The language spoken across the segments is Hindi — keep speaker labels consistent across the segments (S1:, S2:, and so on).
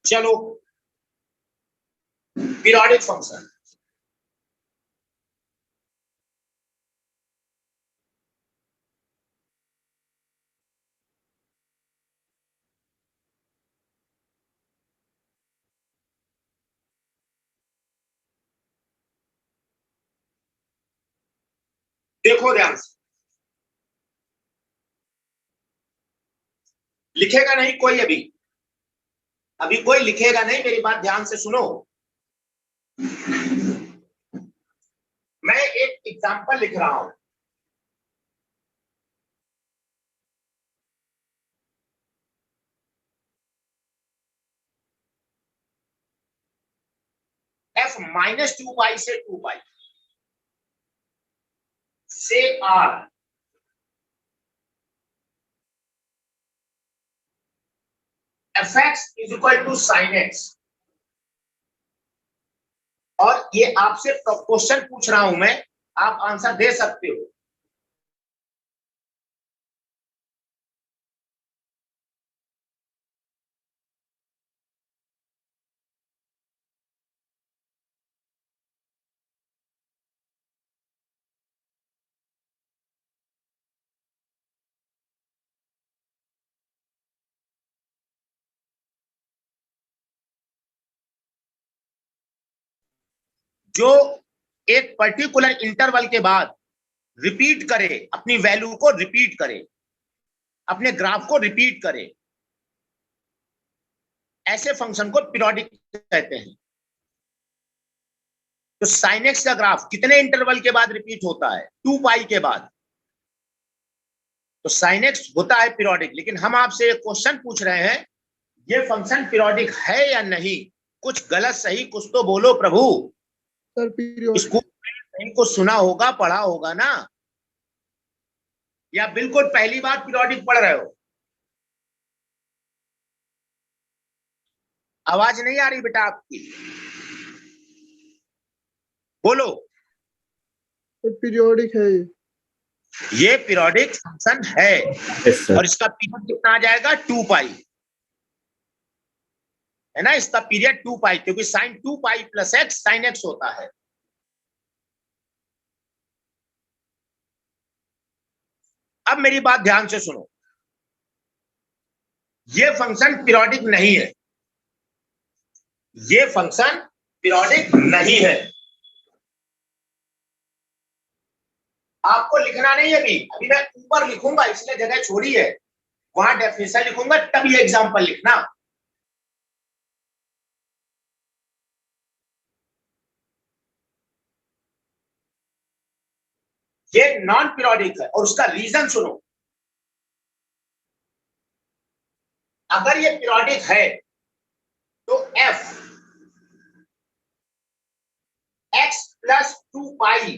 S1: चलो, पीरियोडिक फंक्शन। देखो ध्यान से, लिखेगा नहीं कोई, अभी कोई लिखेगा नहीं, मेरी बात ध्यान से सुनो। मैं एक एग्जांपल लिख रहा हूं। f माइनस 2 पाई से 2 पाई से r fx is equal to sine x. और ये आपसे क्वेश्चन पूछ रहा हूं मैं, आप आंसर दे सकते हो। जो एक पर्टिकुलर इंटरवल के बाद रिपीट करे, अपनी वैल्यू को रिपीट करे, अपने ग्राफ को रिपीट करे, ऐसे फंक्शन को पीरियोडिक कहते हैं। तो साइन एक्स का ग्राफ कितने इंटरवल के बाद रिपीट होता है? 2 पाई के बाद। तो साइन एक्स होता है पीरियोडिक। लेकिन हम आपसे एक क्वेश्चन पूछ रहे हैं, ये फंक्शन पीरियोडिक है या नहीं? कुछ गलत सही कुछ तो बोलो प्रभु।
S2: Sir periodic.
S1: स्कूल में कहीं को सुना होगा, पढ़ा होगा ना, या बिल्कुल पहली बार पीरियोडिक पढ़ रहे हो? आवाज नहीं आ रही बेटा आपकी, बोलो।
S2: पीरियोडिक है
S1: ये पीरियोडिक फंक्शन है। और इसका पीरियड कितना आ जाएगा? 2 पाई, है ना। इसका पीरियड 2 पाई, क्योंकि sine 2 pi plus x sine x होता है। अब मेरी बात ध्यान से सुनो, ये फंक्शन पीरियोडिक नहीं है, ये फंक्शन पीरियोडिक नहीं है। आपको लिखना नहीं है अभी मैं ऊपर लिखूंगा, इसलिए जगह छोड़ी है, वहां डेफिनेशन लिखूंगा, तब ये एग्जांपल लिखना। ये नॉन पीरियोडिक है, और उसका रीजन सुनो। अगर ये पीरियोडिक है तो f x plus 2 pi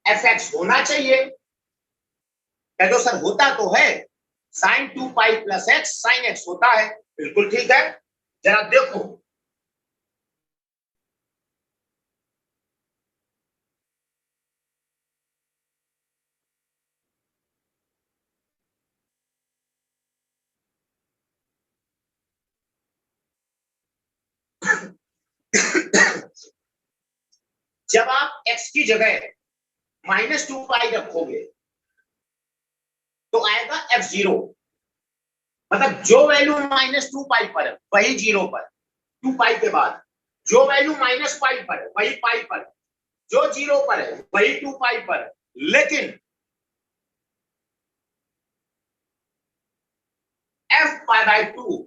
S1: f x होना चाहिए। कह दो सर होता तो है, sine 2 pi plus x sine x होता है। बिल्कुल ठीक है, जरा देखो। जब आप x की जगह माइनस 2 पाई रखोगे तो आएगा f0। मतलब जो वैल्यू माइनस 2 पाई पर है वही 0 पर, 2 पाई के बाद जो वैल्यू माइनस पाई पर है वही पाई पर, जो 0 पर है वही 2 पाई पर है। लेकिन f पाई बाय 2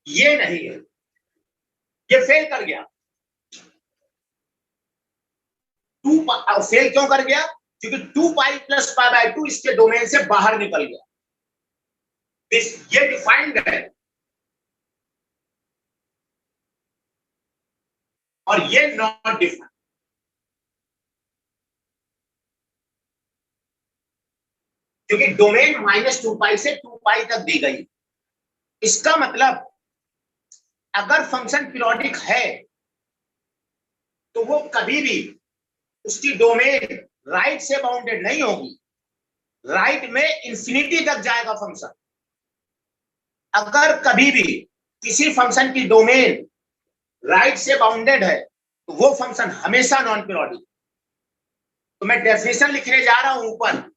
S1: ये नहीं है, ये फेल कर गया। फेल क्यों कर गया? क्योंकि 2 पाई प्लस पाई बाय 2 इसके डोमेन से बाहर निकल गया। ये डिफाइंड है और ये नॉट डिफाइंड, क्योंकि डोमेन माइनस 2 पाई से 2 पाई तक दी गई। इसका मतलब अगर फंक्शन पीरियोडिक है तो वो कभी भी उसकी डोमेन राइट से बाउंडेड नहीं होगी, राइट में इंफिनिटी तक जाएगा फंक्शन। अगर कभी भी किसी फंक्शन की डोमेन राइट से बाउंडेड है तो वो फंक्शन हमेशा नॉन पीरियोडिक। तो मैं डेफिनेशन लिखने जा रहा हूं ऊपर।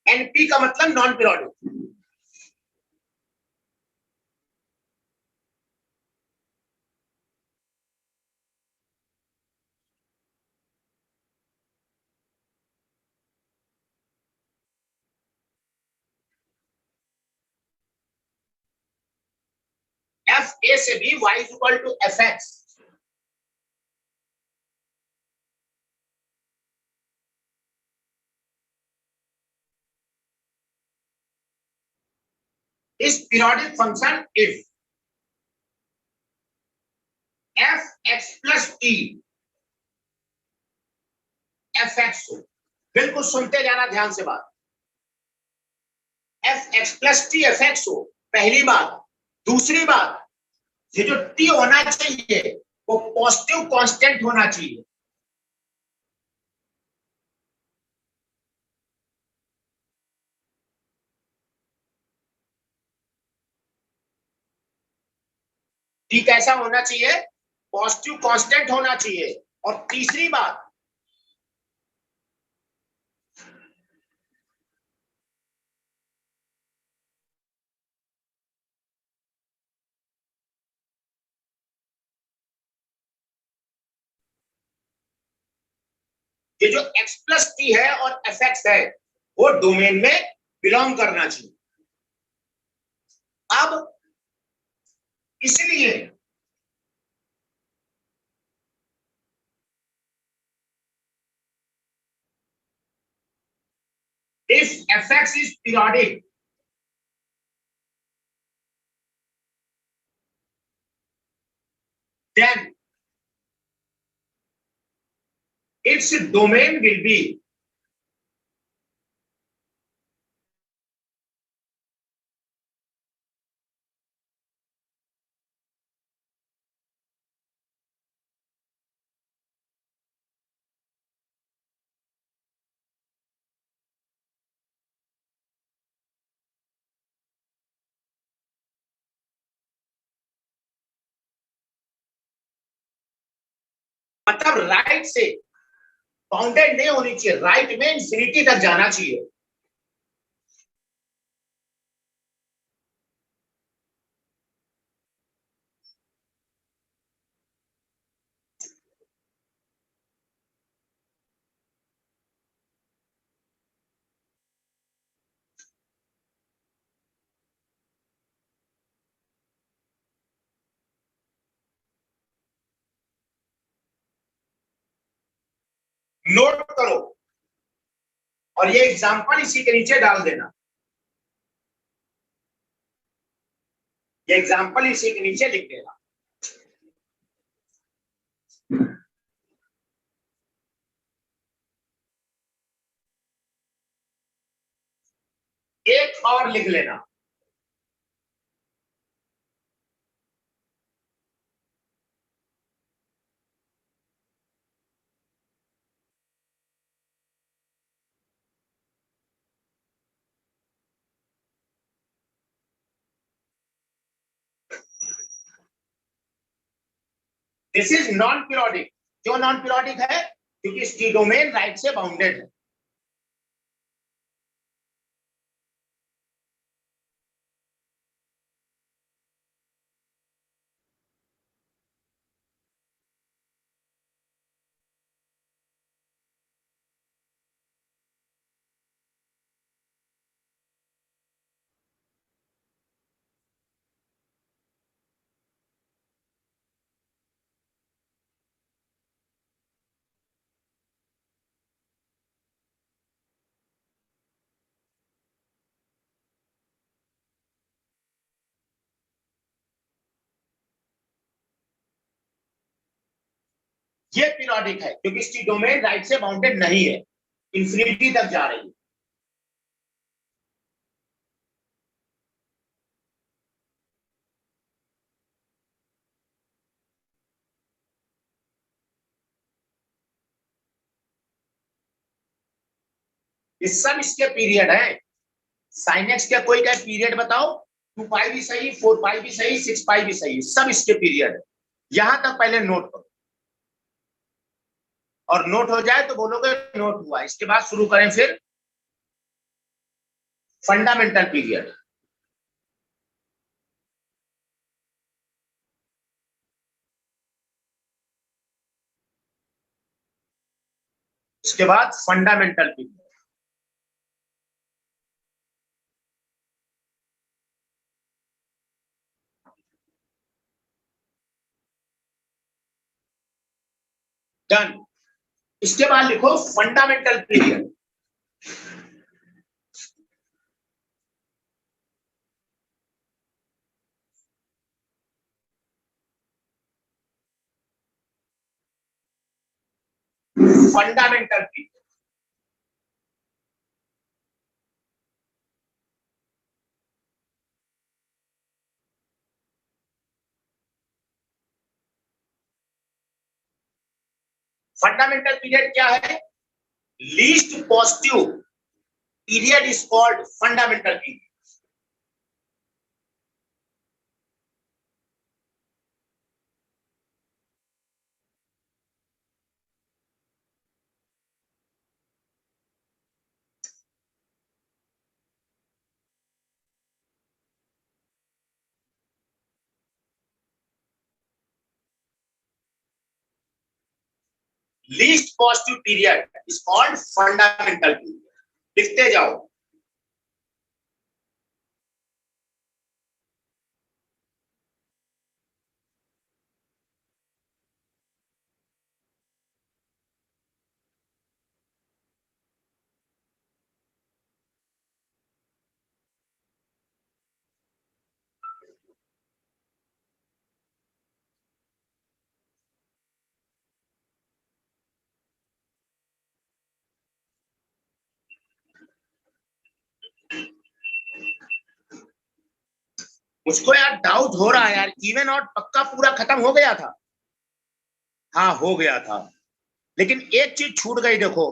S1: एनपी का मतलब नॉन पीरियोडिक। एफ ए से भी y equal to f x. इस periodic function if f x plus T f x हो। बिल्कुल सुनते जाना ध्यान से बात। F x plus T f x हो, पहली बात। दूसरी बात, ये जो टी होना चाहिए वो पॉजिटिव कांस्टेंट होना चाहिए। टी कैसा होना चाहिए? पॉजिटिव कांस्टेंट होना चाहिए। और तीसरी बात, ये जो x प्लस टी है और एफ एक्स है वो डोमेन में बिलोंग करना चाहिए। अब इसलिए if fx is periodic, then its domain will be मतलब राइट से बाउंडेड नहीं होनी चाहिए, राइट में इंफिनिटी तक जाना चाहिए। नोट करो और ये एग्जांपल इसी के नीचे डाल देना। ये एग्जांपल इसी के नीचे लिख देना। एक और लिख लेना। This is non periodic. क्यों नॉन पीरियोडिक है? क्योंकि इसकी डोमेन राइट से बाउंडेड है। ये पीरियोडिक है क्योंकि इसकी डोमेन राइट से बाउंडेड नहीं है, इंफिनिटी तक जा रही है। ये सब इसके पीरियड है। साइन एक्स का कोई क्या पीरियड बताओ, 2 पाई भी सही, 4 पाई भी सही, 6 पाई भी सही, सब इसके पीरियड है। यहां तक पहले नोट करो, और नोट हो जाए तो बोलोगे नोट हुआ। इसके बाद शुरू करें फिर फंडामेंटल पीरियड। इसके बाद फंडामेंटल पीरियड। डन। इसके बाद लिखो fundamental period. Fundamental period. Fundamental period क्या है? Least positive period is called fundamental period. Least positive period is called fundamental period. लिखते जाओ। मुझको यार डाउट हो रहा है यार, इवन और पक्का पूरा खत्म हो गया था? हाँ हो गया था, लेकिन एक चीज छूट गई देखो।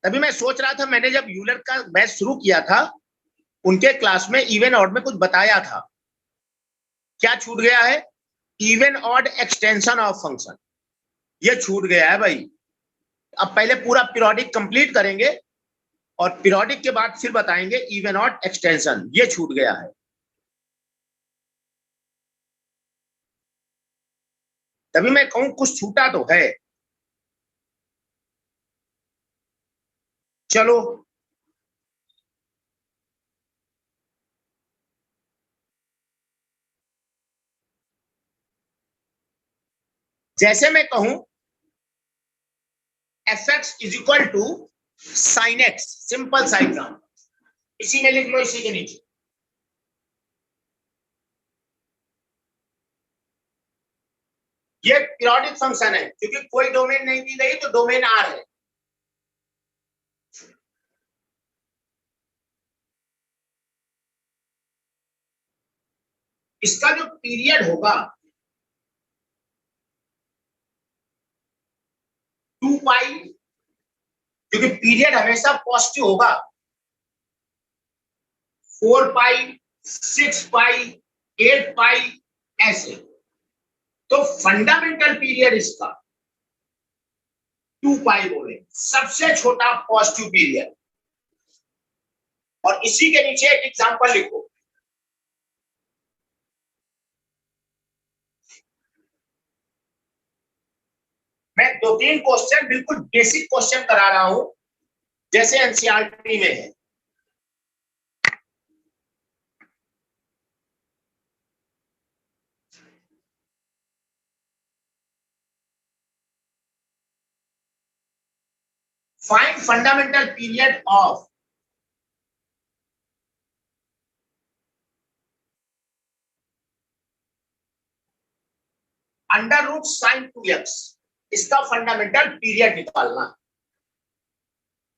S1: तभी मैं सोच रहा था, मैंने जब यूलर का बैच शुरू किया था उनके क्लास में इवन ऑड में कुछ बताया था। क्या छूट गया है? Even odd extension of function, ये छूट गया है भाई। अब पहले पूरा पीरियोडिक कंप्लीट करेंगे और पीरियोडिक के बाद फिर बताएंगे इवन ऑड एक्सटेंशन, ये छूट गया है। तभी मैं कहूं कुछ छूटा तो है। चलो जैसे मैं कहूं f x is equal to sine x, simple सा एग्जाम्पल, इसी में लिख लो, इसी के नीचे। ये पीरियोडिक फंक्शन है, क्योंकि कोई डोमेन नहीं दी गई तो डोमेन आर है। इसका जो पीरियड होगा 2 पाई, क्योंकि पीरियड हमेशा पॉजिटिव होगा, 4 पाई, 6 पाई, 8 पाई, ऐसे। तो फंडामेंटल पीरियड इसका 2 पाई बोले, सबसे छोटा पॉजिटिव पीरियड। और इसी के नीचे एक एग्जांपल लिखो। मैं 2-3 क्वेश्चन बिल्कुल बेसिक क्वेश्चन करा रहा हूं, जैसे एनसीईआरटी में है। Find fundamental period of under root sine 2x, इसका फंडामेंटल पीरियड निकालना।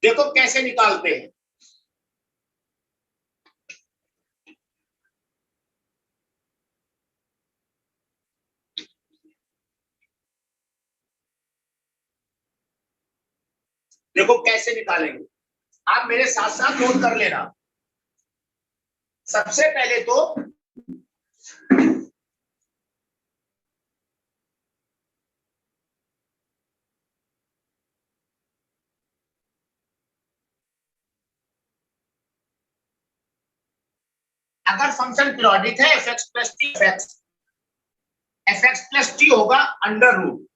S1: देखो कैसे निकालते हैं। देखो कैसे निकालेंगे। आप मेरे साथ साथ नोट कर लेना। सबसे पहले तो अगर फंक्शन पीरियोडिक है, f x plus T f x plus T होगा अंडर रूट।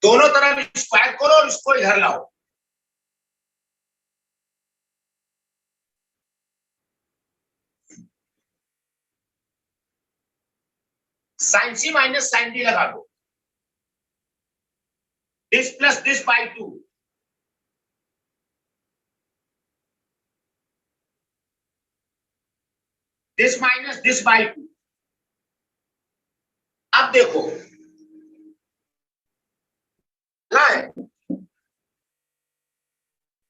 S1: दोनों तरफ स्क्वायर करो और इसको इधर लाओ। Sign c minus sine D लगा दो। This plus this by 2, this minus this by 2। अब देखो है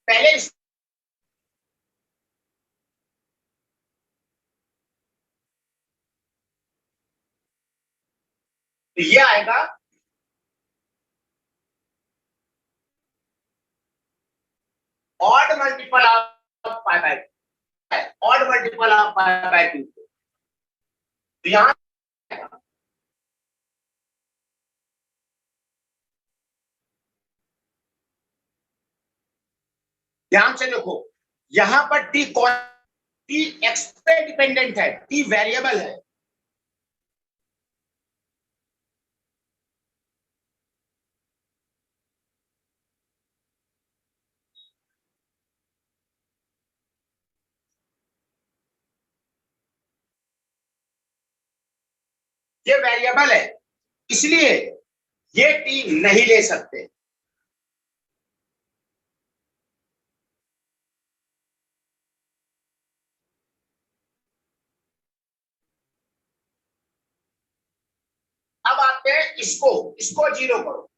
S1: पहले ये आएगा odd multiple of pi by, odd multiple of pi by 2। तो यहां ध्यान से देखो, यहां पर टी टी एक्स पे डिपेंडेंट है, टी वेरिएबल है। ये वेरिएबल है, इसलिए ये टी नहीं ले सकते। अब आते हैं इसको इसको जीरो करो।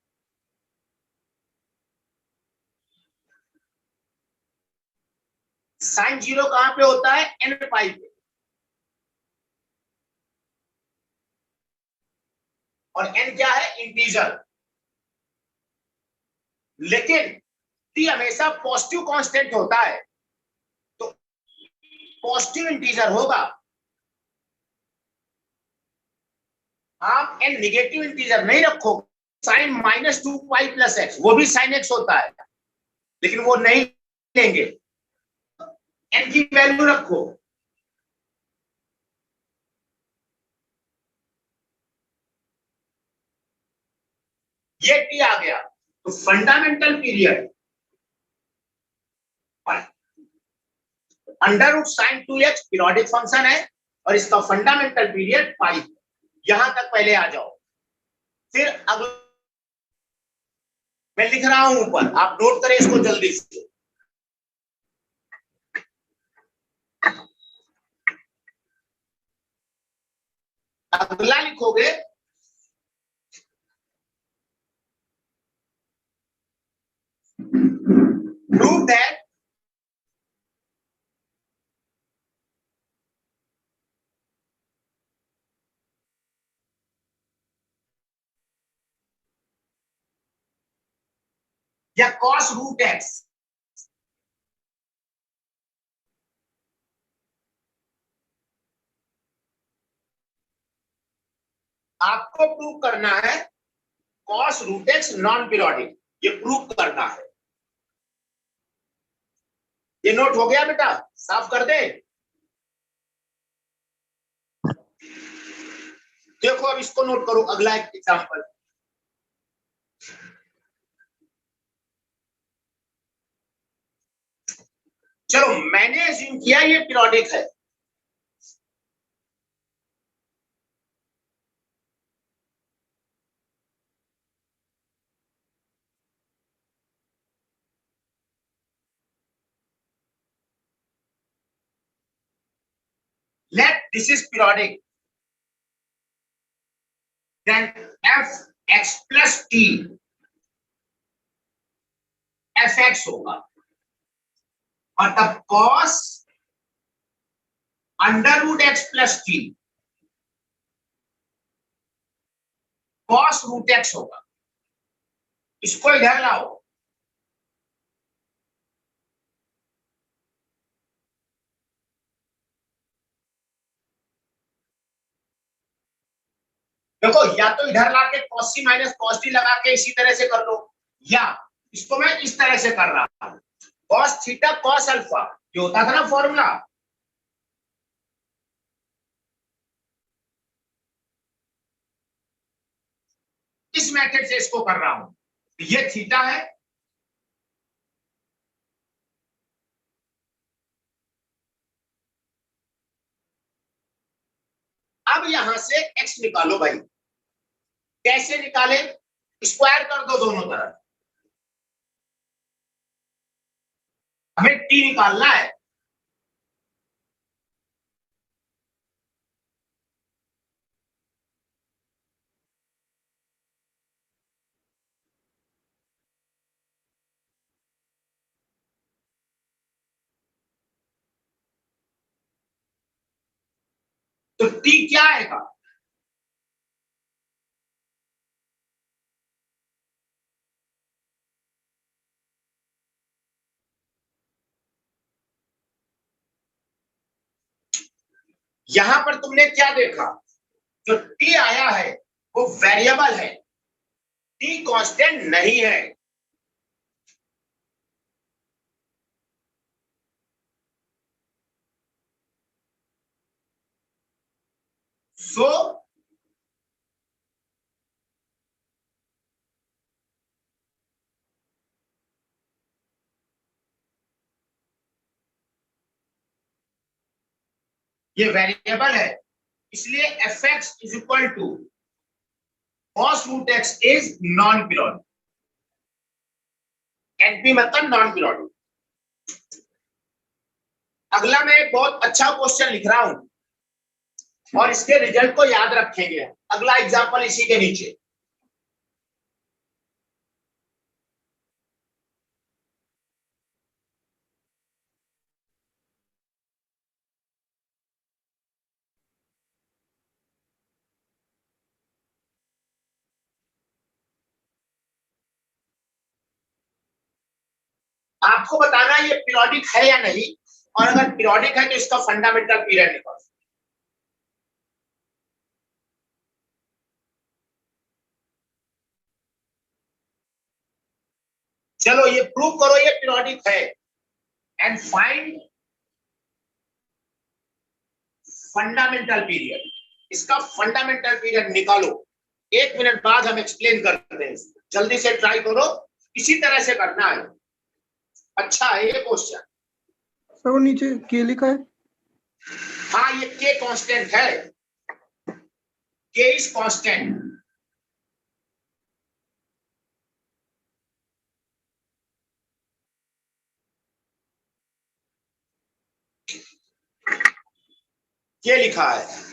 S1: साइन जीरो कहां पे होता है? एन पाई पे। और एन क्या है? इंटीजर। लेकिन टी हमेशा पॉजिटिव कांस्टेंट होता है, तो पॉजिटिव इंटीजर होगा। आप एन निगेटिव इंटीजर नहीं रखोगे। Sine minus 2 pi plus x, वो भी साइन एक्स होता है, लेकिन वो नहीं लेंगे। एन की वैल्यू रखो। ये टी आ गया, तो fundamental period under root sine 2x periodic function है, और इसका फंडामेंटल पीरियड पाई। यहां तक पहले आ जाओ, फिर अगला मैं लिख रहा हूं ऊपर, आप नोट करें इसको जल्दी से। अगला लिखोगे प्रूव दैट या कॉस रूट एक्स आपको प्रूव करना है। Cos root x non periodic, ये प्रूव करना है। ये नोट हो गया बेटा? साफ कर दे। देखो अब इसको नोट करो, अगला एक एग्जांपल। चलो मैंने अज्यूम किया ये पीरियोडिक है। Let this is periodic, then f(x plus t) fx होगा, और तब cos under root x plus t cos root x होगा। इसको इधर लाओ, देखो या तो इधर लाके cos c minus cos t लगा के इसी तरह से कर लो, या इसको मैं इस तरह से कर रहा हूं, कॉस थीटा कॉस अल्फा, जो होता था ना फॉर्मूला, इस मेथड से इसको कर रहा हूं। ये थीटा है, अब यहां से एक्स निकालो भाई। कैसे निकाले? स्क्वायर कर दो दोनों तरफ, हमें टी निकालना है। तो टी क्या आएगा? यहां पर तुमने क्या देखा? जो टी आया है वो वेरिएबल है, टी कांस्टेंट नहीं है। सो ये वेरिएबल है, इसलिए f x is equal to cos root x is non periodic. NP मतलब नॉन पीरियोडिक। अगला मैं एक बहुत अच्छा क्वेश्चन लिख रहा हूं और इसके रिजल्ट को याद रखेंगे। अगला एग्जांपल इसी के नीचे। आपको बताना ये पीरियोडिक है या नहीं, और अगर पीरियोडिक है तो इसका फंडामेंटल पीरियड निकालो। चलो ये प्रूव करो ये पीरियोडिक है, एंड फाइंड फंडामेंटल पीरियड। इसका फंडामेंटल पीरियड निकालो। 1 मिनट बाद हम एक्सप्लेन करते हैं, जल्दी से ट्राई करो, इसी तरह से करना है। अच्छा है ये क्वेश्चन।
S2: सर वो नीचे के लिखा है।
S1: हाँ ये के कांस्टेंट है, के इज कांस्टेंट। के लिखा है।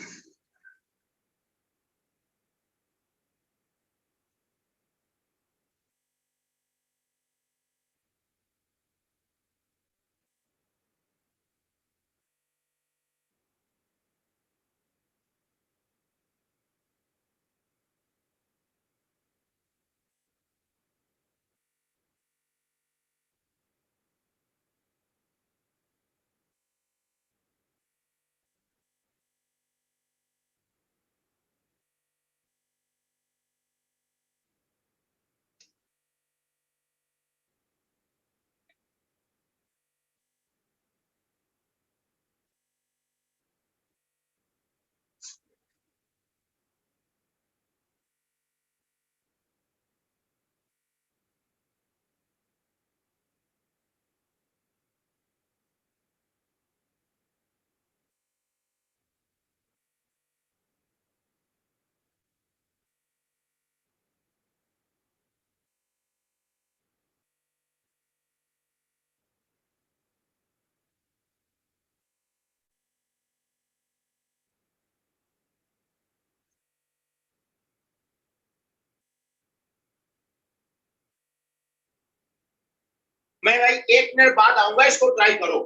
S1: मैं भाई 1 मिनट बाद आऊंगा, इसको ट्राई करो।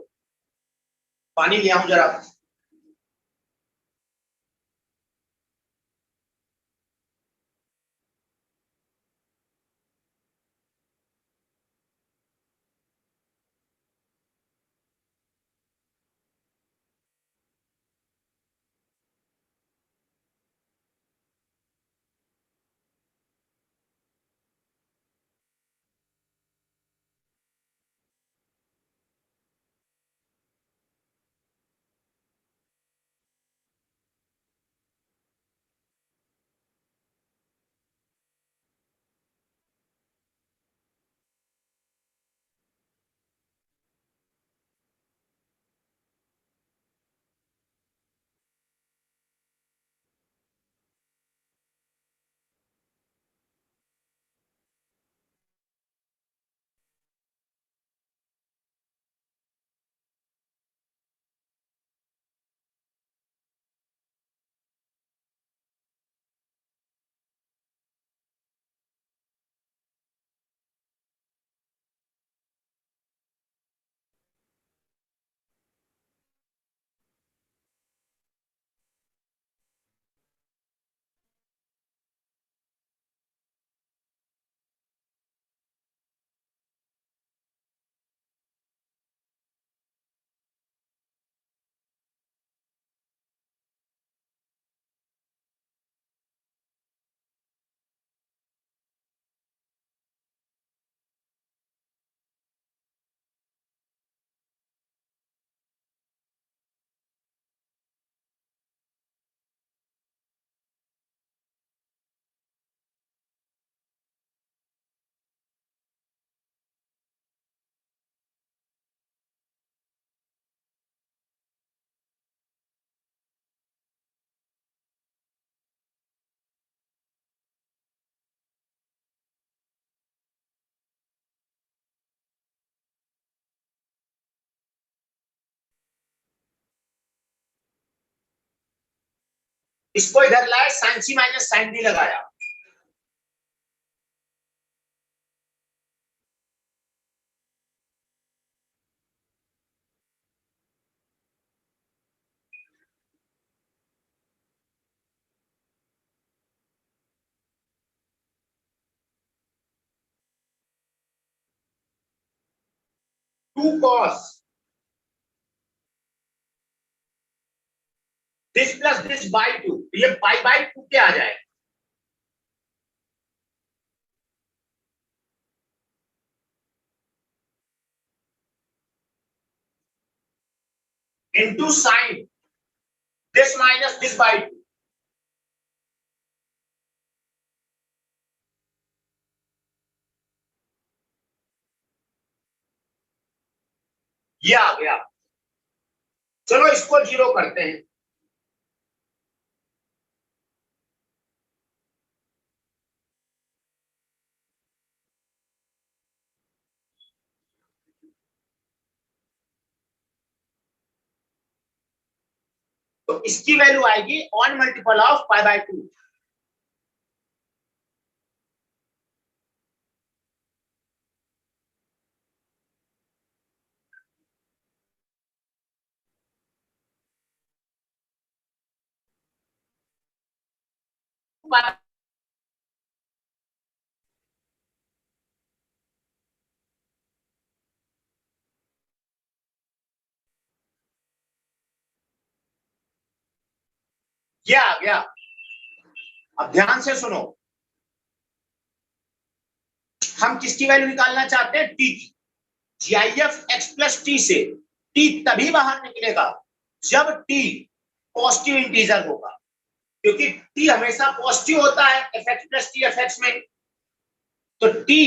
S1: पानी ले आऊं जरा। इसको इधर लाए, sine c minus sine d लगाया, two cos this plus this by two, ये पाई बाई टू क्या आ जाएगा, into sine this minus this by two, ये आ गया। चलो इसको जीरो करते हैं, तो इसकी वैल्यू आएगी 1 multiple of pi by two. ये आ गया। अब ध्यान से सुनो, हम किसकी वैल्यू निकालना चाहते हैं, टी की। जीआईएफ एक्स प्लस टी से टी तभी बाहर निकलेगा जब टी पॉजिटिव इंटीजर होगा, क्योंकि टी हमेशा पॉजिटिव होता है f x plus T f x में। तो टी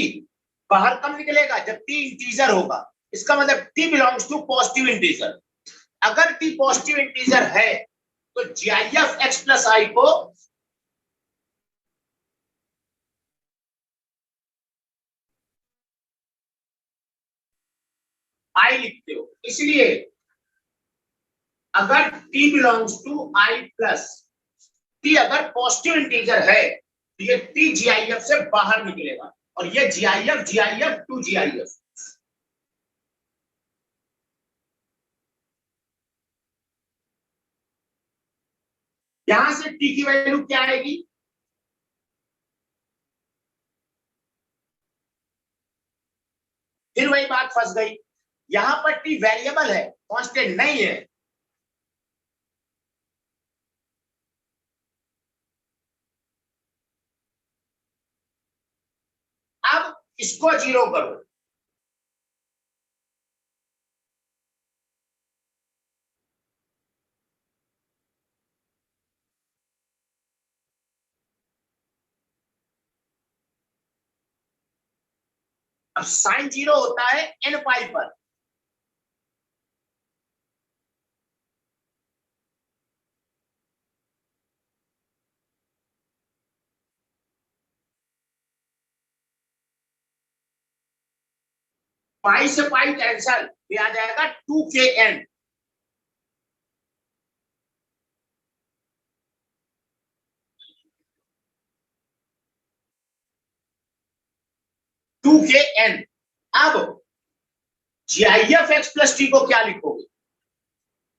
S1: बाहर कब निकलेगा, जब टी इंटीजर होगा। इसका मतलब t belongs to positive integer. अगर टी पॉजिटिव इंटीजर है तो जीआईएफ एक्स प्लस आई को आई लिखते हो। इसलिए अगर t belongs to I plus, t अगर पॉजिटिव इंटीजर है तो ये t जीआईएफ से बाहर निकलेगा, और ये जीआईएफ जीआईएफ टू जीआईएफ। यहां से t की वैल्यू क्या आएगी, फिर वही बात फंस गई। यहां पर t वेरिएबल है, कांस्टेंट नहीं है। अब इसको जीरो करो, अब साइन जीरो होता है एन पाई पर। पाई से पाई कैंसल, ये आ जाएगा 2kn। अब जीआईएफ एक्स प्लस टी को क्या लिखोगे,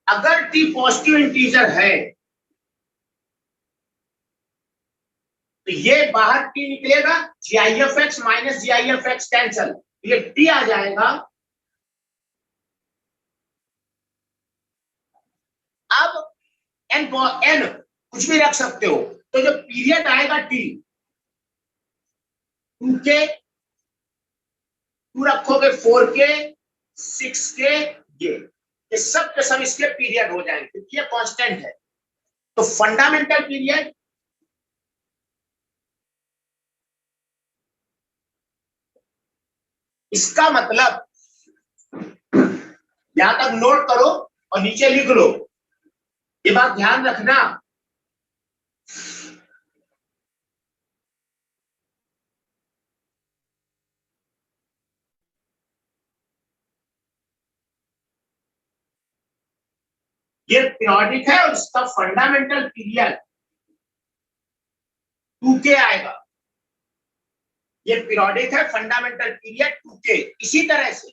S1: अगर टी पॉजिटिव इंटीजर है तो ये बाहर टी निकलेगा, GIF x minus GIF x cancel, ये टी आ जाएगा। अब एन एन कुछ भी रख सकते हो, तो जो पीरियड आएगा टी 2k, 2 रखोगे 4k 6k, ये सब के सब इसके पीरियड हो जाएंगे क्योंकि ये कांस्टेंट है। तो फंडामेंटल पीरियड इसका मतलब, यहां तक नोट करो और नीचे लिख लो, ये बात ध्यान रखना। ये पीरियोडिक है और इसका फंडामेंटल पीरियड 2k आएगा। ये पीरियोडिक है, फंडामेंटल पीरियड 2k। इसी तरह से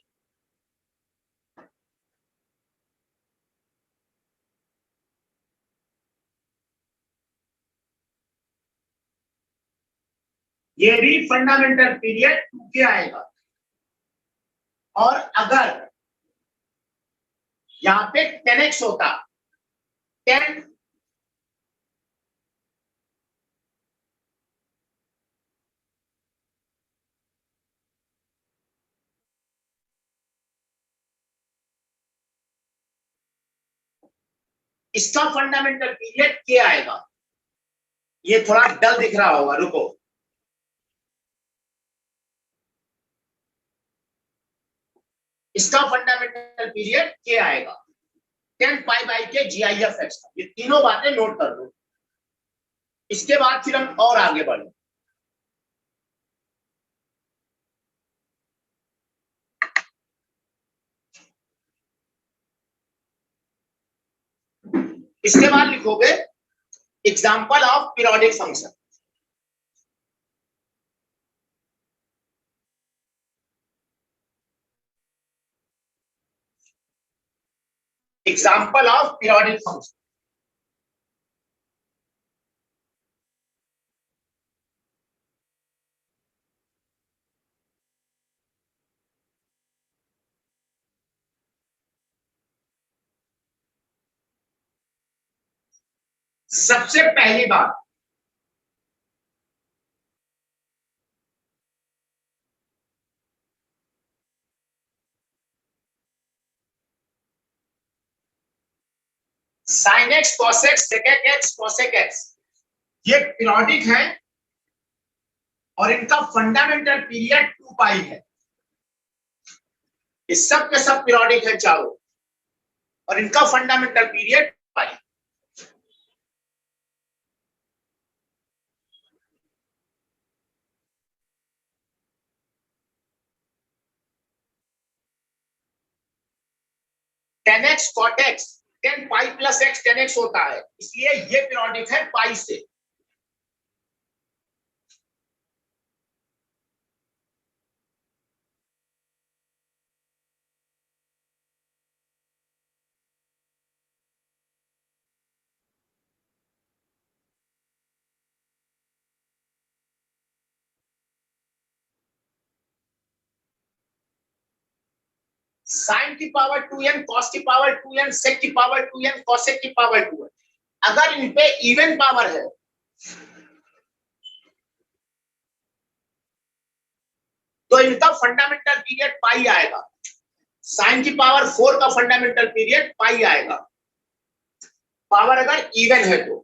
S1: ये भी फंडामेंटल पीरियड 2k आएगा। और अगर यहां पे 10x होता, 10 इसका फंडामेंटल पीरियड k आएगा। ये थोड़ा डल दिख रहा होगा, रुको। इसका फंडामेंटल पीरियड k आएगा, 10 पाई बाई के GIF(x). ये तीनों बातें नोट कर लो। इसके बाद फिर हम और आगे बढ़े। इसके बाद लिखोगे example of periodic function. Example of periodic function. सबसे पहली बात, sin x cos x sec x cosec x ये पीरियोडिक है और इनका फंडामेंटल पीरियड 2 पाई है। ये सब के सब पीरियोडिक है चारों, और इनका fundamental period pi. Tan x cot x 10 pi plus x 10x होता है, इसलिए ये पीरियोडिक है पाई से। साइन की पावर 2n, कॉस की पावर 2n, सेक की पावर 2n, कॉसेक की पावर 2n। अगर इन पे इवन पावर है तो इनका फंडामेंटल पीरियड पाई आएगा। साइन की पावर 4 का फंडामेंटल पीरियड पाई आएगा, पावर अगर इवन है तो।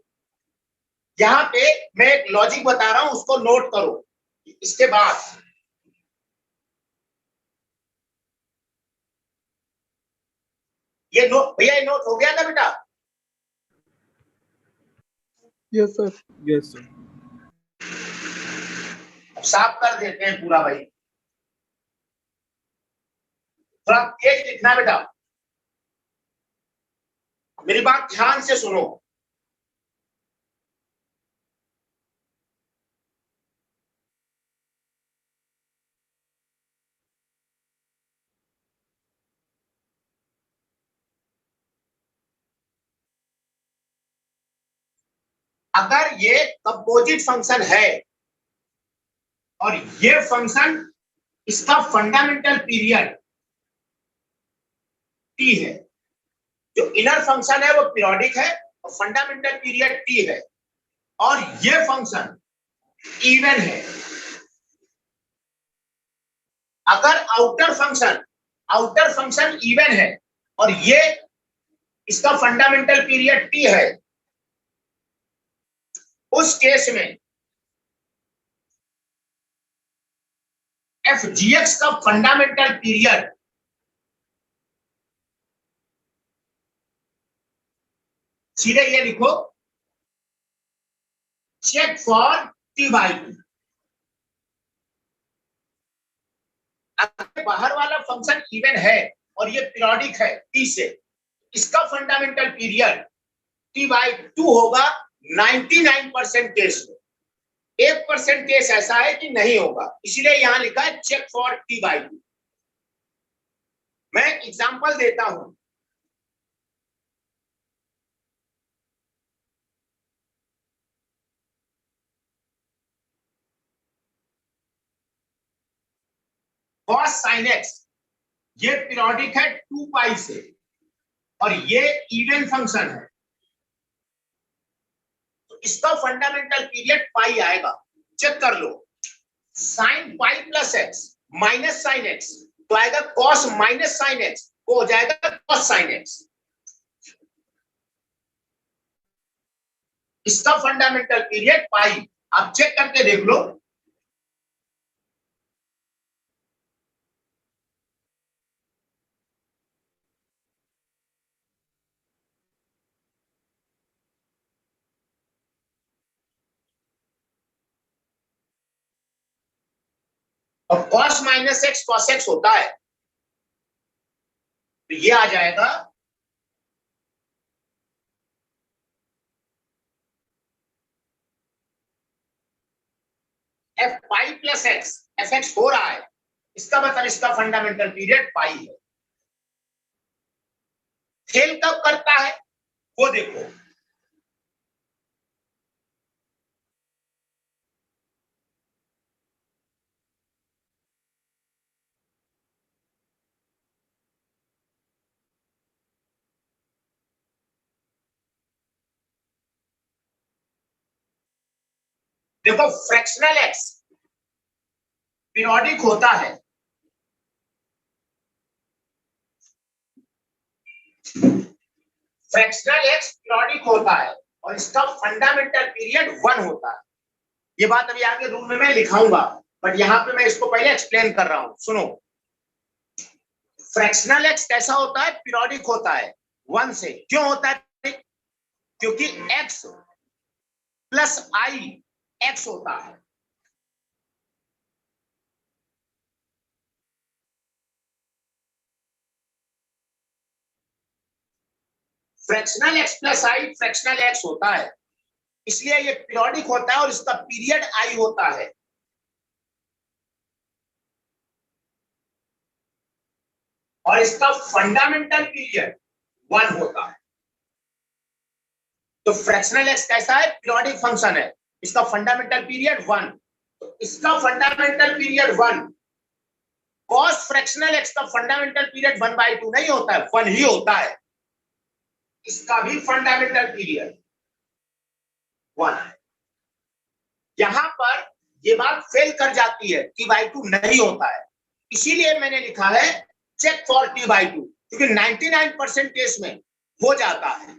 S1: यहां पे मैं एक लॉजिक बता रहा हूं, उसको नोट करो। इसके बाद ये नोट, भैया ये नोट हो गया ना बेटा?
S2: Yes sir.
S3: Yes sir.
S1: अब साफ कर देते हैं पूरा भाई। थोड़ा तेज लिखना बेटा, मेरी बात ध्यान से सुनो। अगर ये कंपोजिट फंक्शन है और ये फंक्शन, इसका फंडामेंटल पीरियड t है, जो इनर फंक्शन है वो पीरियोडिक है और फंडामेंटल पीरियड t है, और ये फंक्शन इवन है। अगर आउटर फंक्शन इवन है और ये इसका फंडामेंटल पीरियड t है, उस केस में एफ जी एक्स का फंडामेंटल पीरियड सीधे ये लिखो, check for t by two. अगर बाहर वाला फंक्शन इवन है और ये पीरियोडिक है टी से, इसका फंडामेंटल पीरियड t/2 होगा 99% केस में। 1% केस ऐसा है कि नहीं होगा, इसलिए यहां लिखा है चेक फॉर t/2। मैं एग्जांपल देता हूं। cos sin x ये पीरियोडिक है 2 पाई से, और ये इवन फंक्शन है, तो इसका फंडामेंटल पीरियड पाई आएगा। चेक कर लो, sine pi plus x minus sine x तो आएगा कॉस माइनस साइन एक्स, वो हो जाएगा कॉस साइन एक्स। इसका फंडामेंटल पीरियड पाई, आप चेक करके देख लो। और cos minus x cos x होता है, तो ये आ जाएगा f pi plus x, f x हो रहा है, इसका मतलब इसका फंडामेंटल पीरियड पाई है। फेल कब करता है वो देखो, देखो फ्रैक्शनल एक्स पीरियोडिक होता है, फ्रैक्शनल एक्स पीरियोडिक होता है और इसका फंडामेंटल पीरियड 1 होता है। ये बात अभी आगे रूल में मैं लिखाऊंगा, बट यहां पे मैं इसको पहले एक्सप्लेन कर रहा हूं, सुनो। फ्रैक्शनल एक्स कैसा होता है? पीरियोडिक होता है 1 से। क्यों होता है? क्योंकि एक्स प्लस आई एक्स होता है। फ्रैक्शनल एक्स प्लस आई फ्रैक्शनल एक्स होता है, इसलिए ये पीरियोडिक होता है और इसका पीरियड आई होता है। और इसका फंडामेंटल पीरियड 1 होता है। तो फ्रैक्शनल एक्स कैसा है? पीरियोडिक फंक्शन है, इसका फंडामेंटल पीरियड 1, तो इसका fundamental period 1। Cos fractional x का फंडामेंटल पीरियड 1/2 नहीं होता है, 1 ही होता है। इसका भी फंडामेंटल पीरियड 1 है। यहां पर ये बात फेल कर जाती है, t/2 नहीं होता है, इसीलिए मैंने लिखा है चेक फॉर t/2, क्योंकि 99% केस में हो जाता है।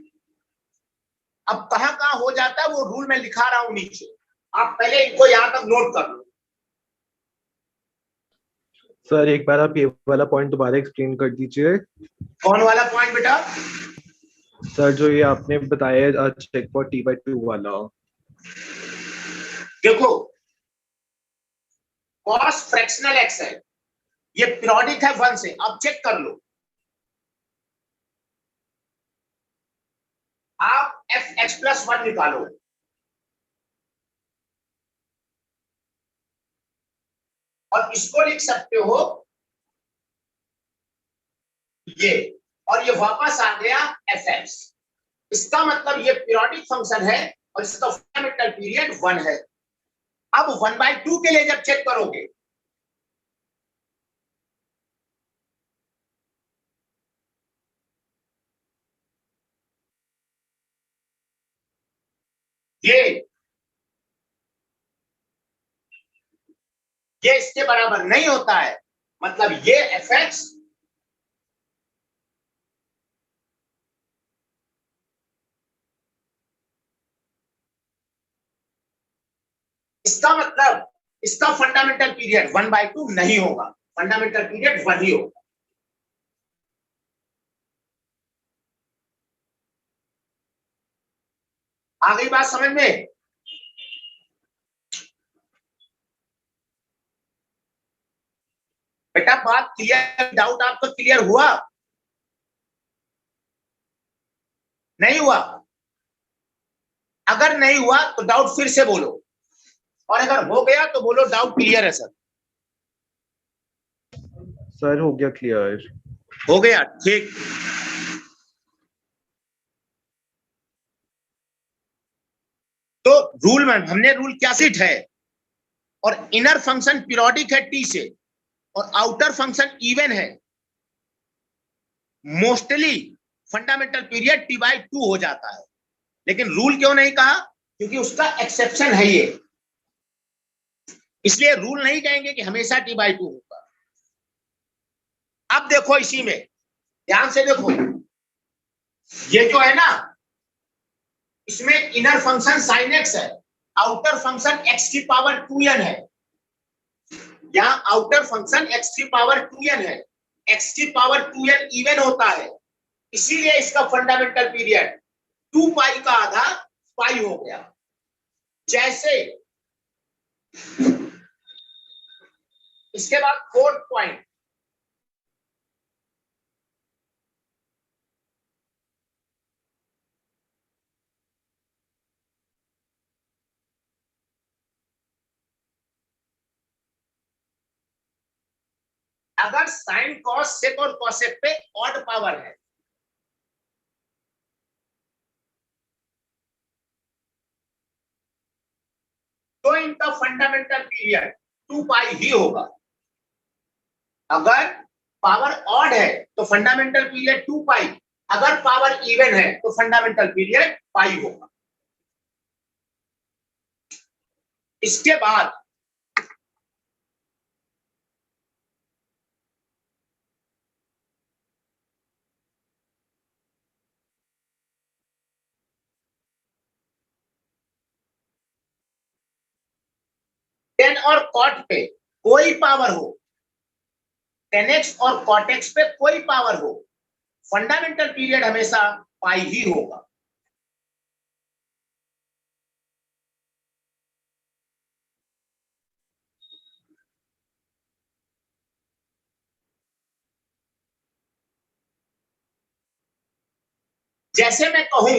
S1: अब कहां कहां हो जाता है वो रूल में लिखा रहा हूं नीचे, आप पहले इनको यहां तक नोट कर लो।
S3: सर एक बार आप ये वाला पॉइंट दोबारा एक्सप्लेन कर दीजिए।
S1: कौन वाला पॉइंट बेटा?
S3: सर जो ये आपने बताया चेक फॉर t/2 वाला।
S1: देखो कॉस फ्रैक्शनल एक्स है, ये पीरियोडिक है 1 से। अब चेक कर लो, आप एफ एक्स प्लस 1 निकालो, और इसको लिख सकते हो ये, और ये वापस आ गया एफ एक्स। इसका मतलब ये पीरियोडिक फंक्शन है और इसका फंडामेंटल पीरियड 1 है। अब 1/2 के लिए जब चेक करोगे, ये इसके बराबर नहीं होता है, मतलब ये एफ एक्स इसका मतलब इसका फंडामेंटल पीरियड 1/2 नहीं होगा, फंडामेंटल पीरियड 1 ही होगा। आ गई बात समझ में? बेटा बात क्लियर, डाउट आपका क्लियर हुआ? नहीं हुआ? अगर नहीं हुआ तो डाउट फिर से बोलो। और अगर हो गया तो बोलो डाउट क्लियर है सर।
S3: सर हो गया क्लियर।
S1: हो गया, ठीक। तो रूल में हमने रूल क्या सीट है, और इनर फंक्शन पीरियोडिक है टी से, और आउटर फंक्शन इवन है, मोस्टली फंडामेंटल पीरियड T/2 हो जाता है। लेकिन रूल क्यों नहीं कहा, क्योंकि उसका एक्सेप्शन है ये, इसलिए रूल नहीं कहेंगे कि हमेशा T/2 होगा। अब देखो इसी में ध्यान से देखो, ये जो है ना, इसमें इनर फंक्शन sin x है, आउटर फंक्शन x⁻2n है। यहां आउटर फंक्शन x⁻2n है, x⁻2n इवन होता है, इसीलिए इसका फंडामेंटल पीरियड 2 पाई का आधा पाई हो गया। जैसे इसके बाद 4th पॉइंट, अगर साइन कॉस सेक और कॉसेक पे ऑड पावर है, तो इनका फंडामेंटल पीरियड 2 पाई ही होगा। अगर पावर ऑड है तो फंडामेंटल पीरियड 2 पाई, अगर पावर इवन है तो फंडामेंटल पीरियड पाई होगा। इसके बाद टेन और कॉट पे कोई पावर हो, टेन एक्स और कॉट एक्स पे कोई पावर हो, फंडामेंटल पीरियड हमेशा पाई ही होगा। जैसे मैं कहूं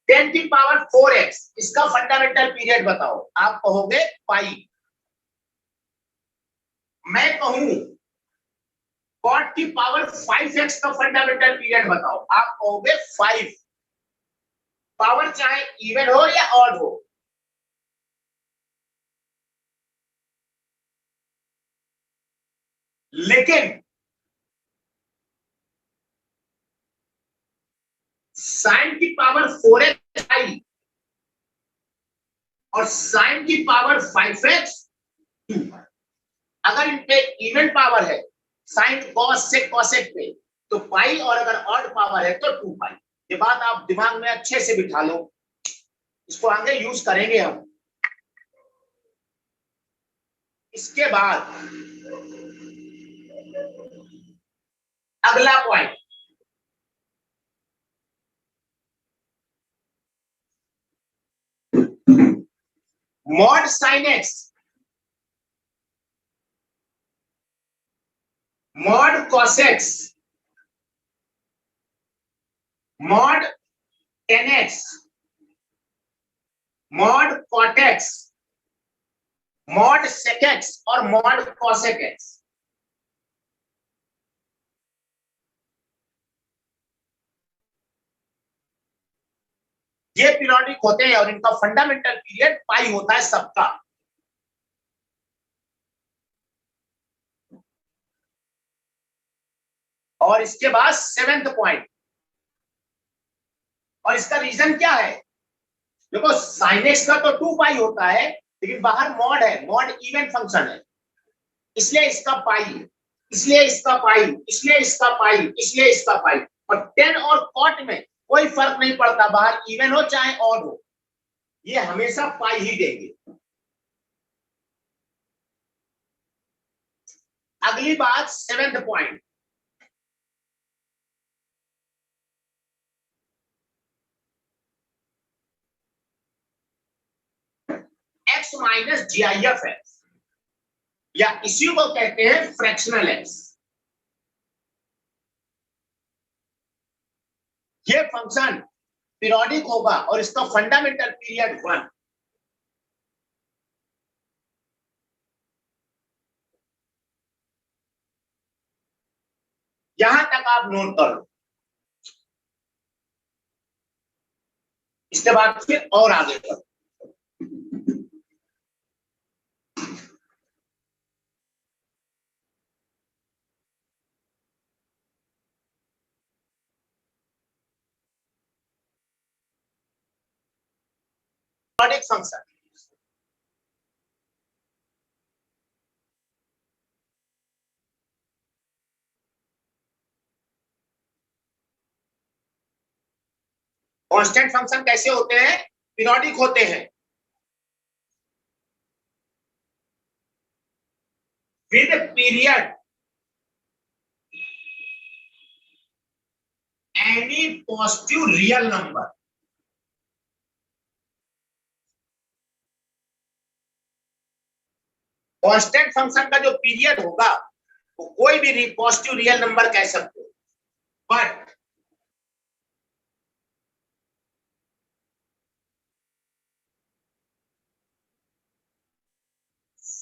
S1: 10⁴x, इसका फंडामेंटल पीरियड बताओ, आप कहोगे पाई। मैं कहूं cot की पावर 5x का फंडामेंटल पीरियड बताओ, आप कहोगे 5। पावर चाहे इवन हो या ऑड हो, लेकिन साइन की पावर 4x आई और साइन की पावर 5x 2। अगर इन पे इवन पावर है, साइन कॉस से कॉसेक पे, तो पाई, और अगर ऑड पावर है तो 2 पाई। ये बात आप दिमाग में अच्छे से बिठा लो, इसको आगे यूज करेंगे हम। इसके बाद अगला point, mod sine x, mod cos x, mod tan x, mod cot x, mod sec x और मॉड कॉसेक एक्स। ये पीरियोडिक होते हैं और इनका फंडामेंटल पीरियड पाई होता है सबका। और इसके बाद 7th पॉइंट, और इसका रीजन क्या है, देखो साइन एक्स का तो 2 पाई होता है, लेकिन बाहर मॉड है, मॉड इवन फंक्शन है, इसलिए इसका पाई, इसलिए इसका पाई, इसलिए इसका पाई, इसलिए इसका पाई। और 10 और कॉट में कोई फर्क नहीं पड़ता, बाहर इवन हो चाहे ऑड हो, ये हमेशा पाई ही देंगे। अगली बात 7th point, x minus GIF x, या इसी को कहते हैं फ्रैक्शनल एक्स। ये फंक्शन पीरियोडिक होगा और इसका फंडामेंटल पीरियड 1। यहां तक आप नोट कर लो, इसके बाद फिर और आगे करो। पीरियोडिक फंक्शन कांस्टेंट फंक्शन कैसे होते हैं? पीरियोडिक होते हैं with period any positive real number. Constant function का जो पीरियड होगा वो कोई भी पॉजिटिव रियल नंबर कह सकते हो, but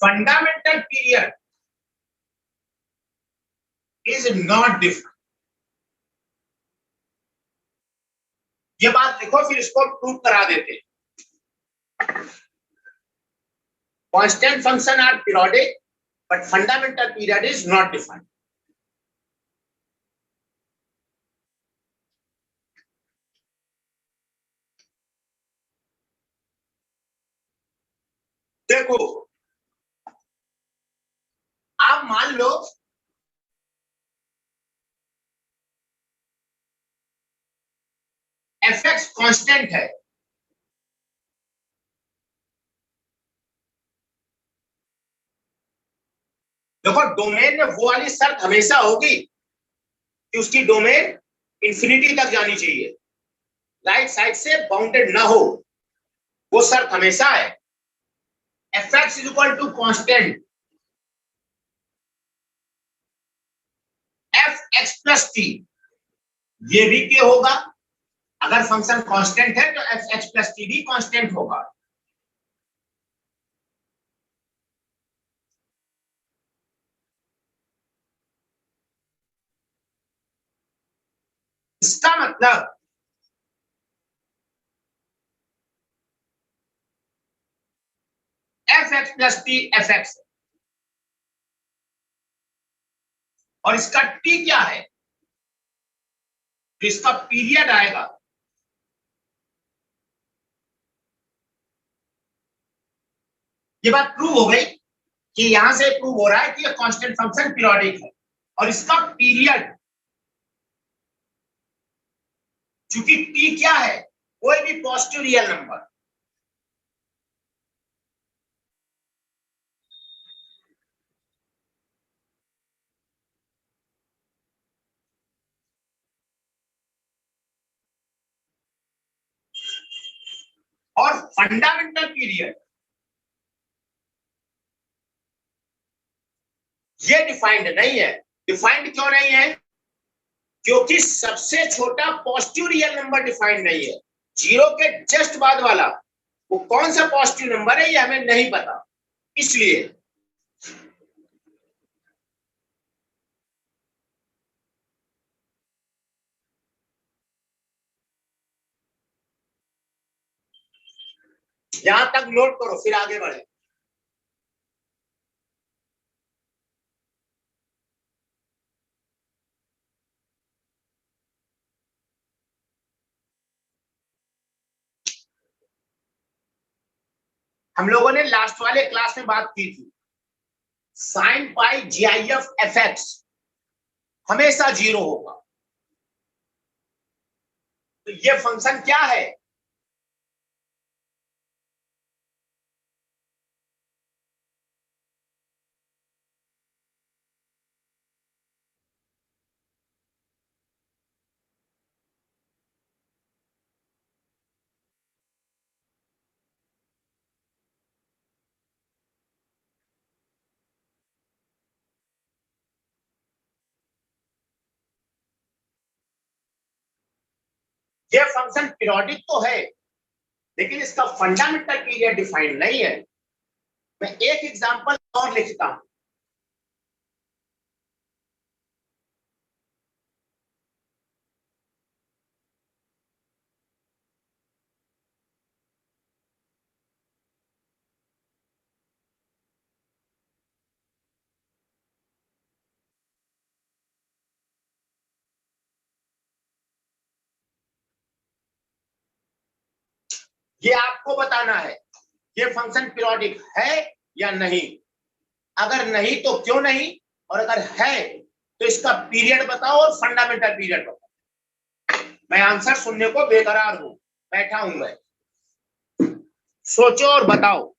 S1: fundamental period is not different. ये बात लिखो, फिर इसको प्रूव करा देते हैं। Constant function are periodic but fundamental period is not defined. देखो, आप मान लो एफ एक्स कॉन्स्टेंट है, देखो डोमेन में वो वाली शर्त हमेशा होगी कि उसकी डोमेन इंफिनिटी तक जानी चाहिए, राइट साइड से बाउंडेड ना हो, वो शर्त हमेशा है। F x is equal to constant f x plus t, ये भी क्या होगा? अगर फंक्शन कांस्टेंट है तो एफ एक्स प्लस टी भी कांस्टेंट होगा। इसका मतलब f x plus T f x, और इसका टी क्या है? तो इसका पीरियड आएगा। ये बात प्रूव हो गई कि यहां से प्रूव हो रहा है कि ये कांस्टेंट फंक्शन पीरियोडिक है, और इसका पीरियड, चूंकि टी क्या है? कोई भी पॉजिटिव रियल नंबर। और फंडामेंटल पीरियड ये डिफाइंड नहीं है। डिफाइंड क्यों नहीं है? क्योंकि सबसे छोटा पॉजिटिव रियल नंबर डिफाइंड नहीं है। जीरो के जस्ट बाद वाला वो कौन सा पॉजिटिव नंबर है ये हमें नहीं पता, इसलिए यहां तक नोट करो, फिर आगे बढ़े। हम लोगों ने लास्ट वाले क्लास में बात की थी, sine pi GIF F x हमेशा जीरो होगा। तो ये फंक्शन क्या है? ये फंक्शन पीरियोडिक तो है, लेकिन इसका फंडामेंटल पीरियड डिफाइंड नहीं है। मैं एक एग्जांपल और लिखता हूं। ये आपको बताना है ये फंक्शन पीरियोडिक है या नहीं। अगर नहीं तो क्यों नहीं, और अगर है तो इसका पीरियड बताओ और फंडामेंटल पीरियड बताओ। मैं आंसर सुनने को बेकरार हूं, बैठा हूं मैं। सोचो और बताओ।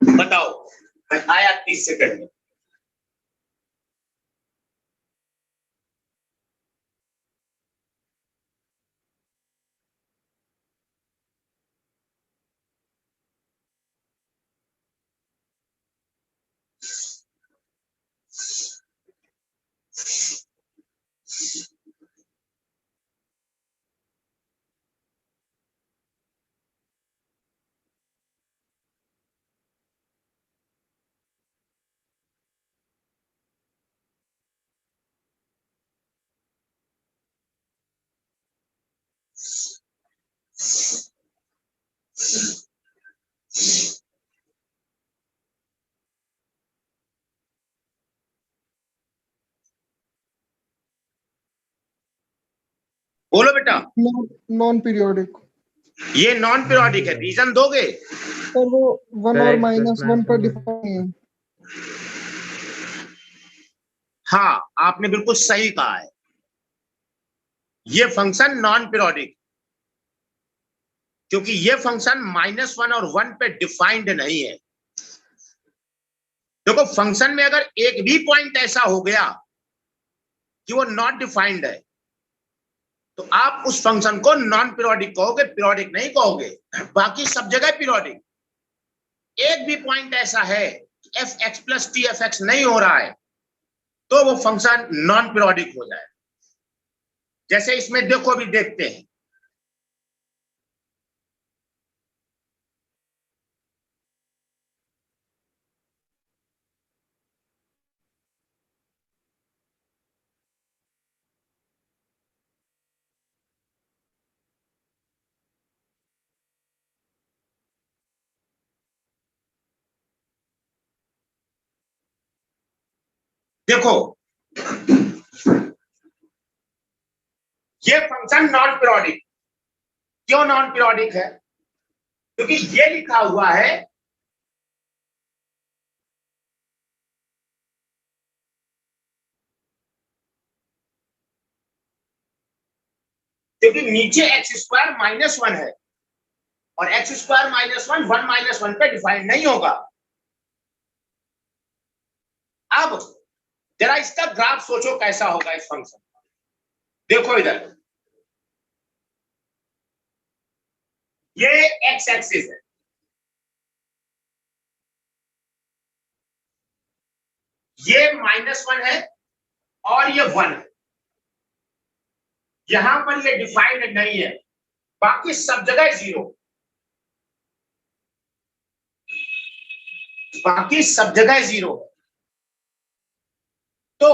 S1: बताओ, मैं आया 30 सेकंड में। बोलो बेटा।
S2: Non periodic.
S1: ये नॉन पीरियोडिक है, रीजन दोगे?
S2: सर वो 1 और
S3: Correct,
S2: -1 पर
S3: plus
S2: डिफाइन है।
S1: हाँ, आपने बिल्कुल सही कहा है, ये फंक्शन नॉन पीरियोडिक, क्योंकि ये फंक्शन -1 और 1 पे डिफाइंड नहीं है। देखो, फंक्शन में अगर एक भी पॉइंट ऐसा हो गया कि वो नॉट डिफाइंड है, तो आप उस फंक्शन को नॉन पीरियोडिक कहोगे, पीरियोडिक नहीं कहोगे। बाकी सब जगह पीरियोडिक। एक भी पॉइंट ऐसा है f x plus T f x नहीं हो रहा है, तो वो फंक्शन नॉन पीरियोडिक हो जाए। जैसे इसमें देखो, भी देखते हैं। देखो, ये फंक्शन नॉन पीरियोडिक। क्यों नॉन पीरियोडिक है? क्योंकि ये लिखा हुआ है क्योंकि नीचे x² -1 है, और x² -1 1 -1 पे डिफाइन नहीं होगा। अब जरा इसका ग्राफ सोचो कैसा होगा इस फंक्शन का। देखो इधर, ये x एक्सिस है, ये -1 है और ये 1 है। यहां पर ये डिफाइंड नहीं है, बाकी सब जगह 0, बाकी सब जगह 0 है। तो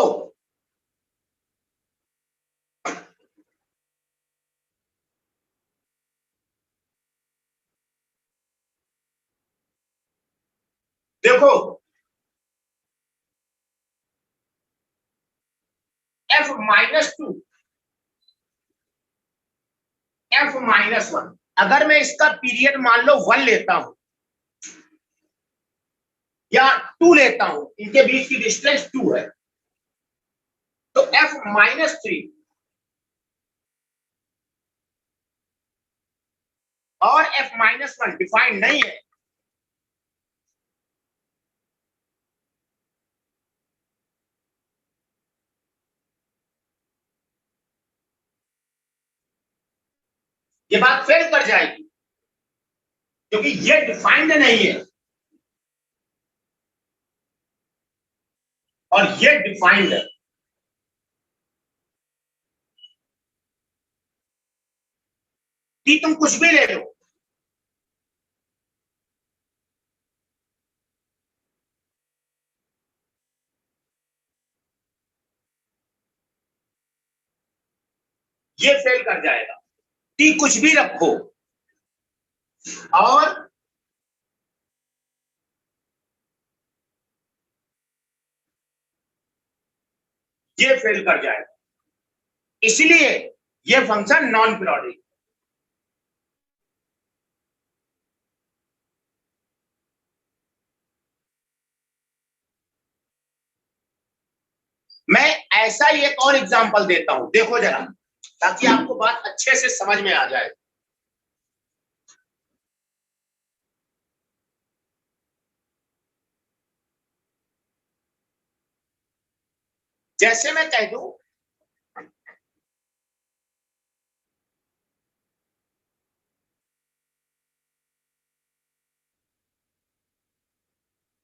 S1: देखो, f-2 f-1, अगर मैं इसका पीरियड मान लो 1 लेता हूं, या 2 लेता हूं, इनके बीच की डिस्टेंस 2 है, तो f-3 और f-1 डिफाइंड नहीं है। ये बात फेल कर जाएगी क्योंकि ये डिफाइंड नहीं है और ये डिफाइंड है। कि तुम कुछ भी ले लो, ये फेल कर जाएगा। टी कुछ भी रखो और ये फेल कर जाएगा, इसलिए ये फंक्शन नॉन पीरियोडिक। मैं ऐसा ही एक और एग्जांपल देता हूं, देखो जरा, ताकि आपको बात अच्छे से समझ में आ जाए। जैसे मैं कह दूं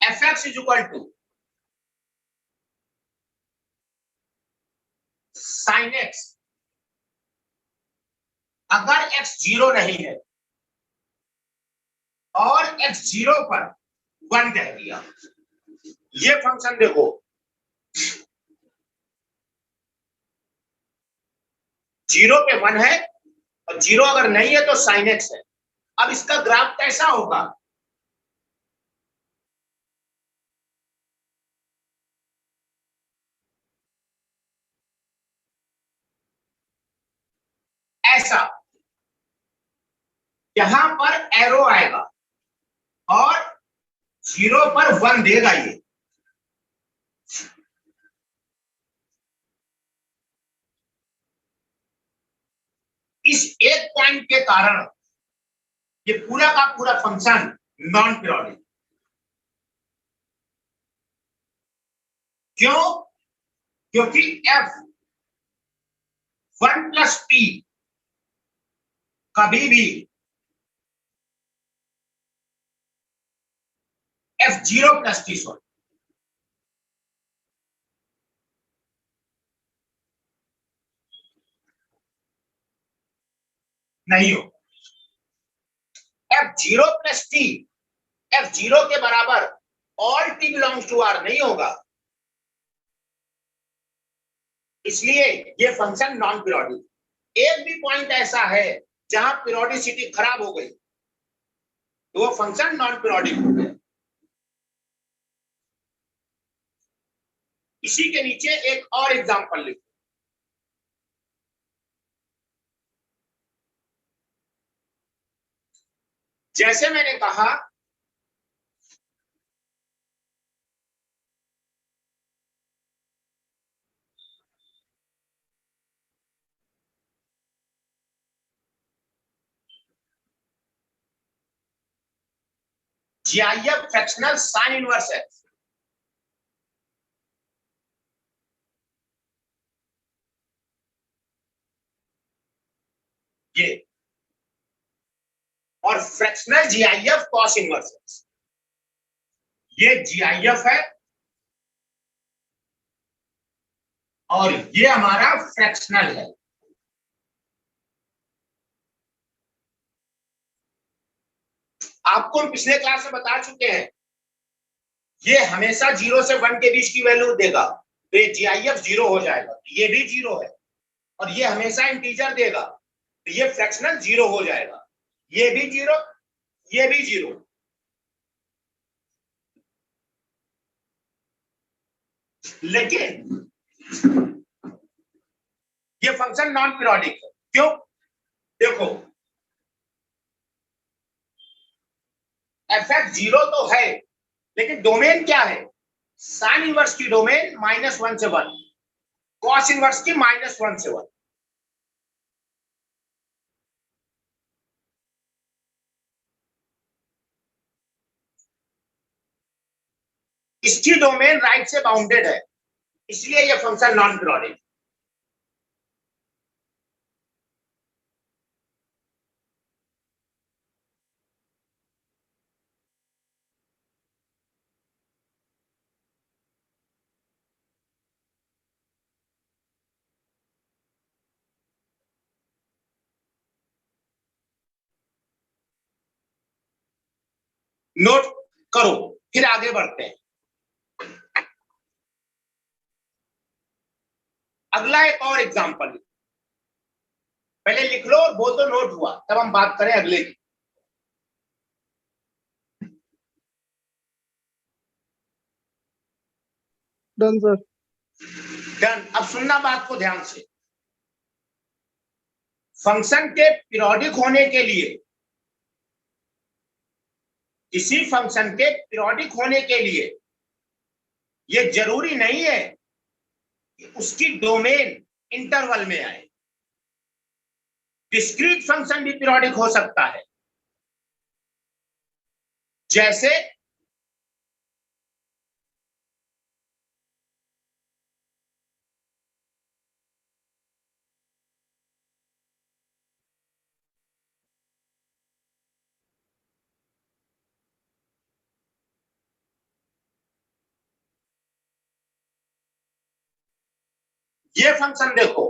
S1: f(x) = sin x, अगर x 0 नहीं है और x 0 पर 1 कह दिया, ये फंक्शन देखो 0 पे 1 है और 0 अगर नहीं है तो sin x है। अब इसका ग्राफ कैसा होगा? ऐसा, यहां पर एरो आएगा और 0 पर 1 देगा। ये इस एक पॉइंट के कारण ये पूरा का पूरा फंक्शन नॉन पीरियोडिक। क्यों? क्योंकि f(1 + t) कभी भी f(0 + t) नहीं हो। f(0 + t) f(0) के बराबर all t belongs to r नहीं होगा, इसलिए ये फंक्शन नॉन पीरियोडिक। एक भी पॉइंट ऐसा है जहां पीरियोडिसिटी खराब हो गई तो वो फंक्शन नॉन पीरियोडिक हो गया। इसी के नीचे एक और एग्जांपल लिखो। जैसे मैंने कहा GIF fractional sine inverse x, ये, और fractional GIF cos inverse x, ये GIF है और ये हमारा फ्रैक्शनल है। आपको हम पिछले क्लास में बता चुके हैं, ये हमेशा 0 से 1 के बीच की वैल्यू देगा, तो ये GIF 0 हो जाएगा। ये भी 0 है और ये हमेशा इंटीजर देगा, तो ये फ्रैक्शनल 0 हो जाएगा। ये भी 0, ये भी 0। लेकिन ये फंक्शन नॉन पीरियोडिक है। क्यों? देखो f(x) 0 तो है लेकिन डोमेन क्या है? साइन इनवर्स की डोमेन -1 से 1, कॉस इनवर्स की -1 से 1। इसकी डोमेन राइट से बाउंडेड है, इसलिए यह फंक्शन नॉन पीरियोडिक। नोट करो, फिर आगे बढ़ते हैं। अगला एक और एग्जांपल, पहले लिख लो और वो तो नोट हुआ, तब हम बात करें अगले की।
S2: Done sir.
S1: डन। अब सुनना बात को ध्यान से। फंक्शन के पीरियोडिक होने के लिए, किसी फंक्शन के पीरियोडिक होने के लिए यह जरूरी नहीं है कि उसकी डोमेन इंटरवल में आए। डिस्क्रीट फंक्शन भी पीरियोडिक हो सकता है, जैसे ये फंक्शन देखो,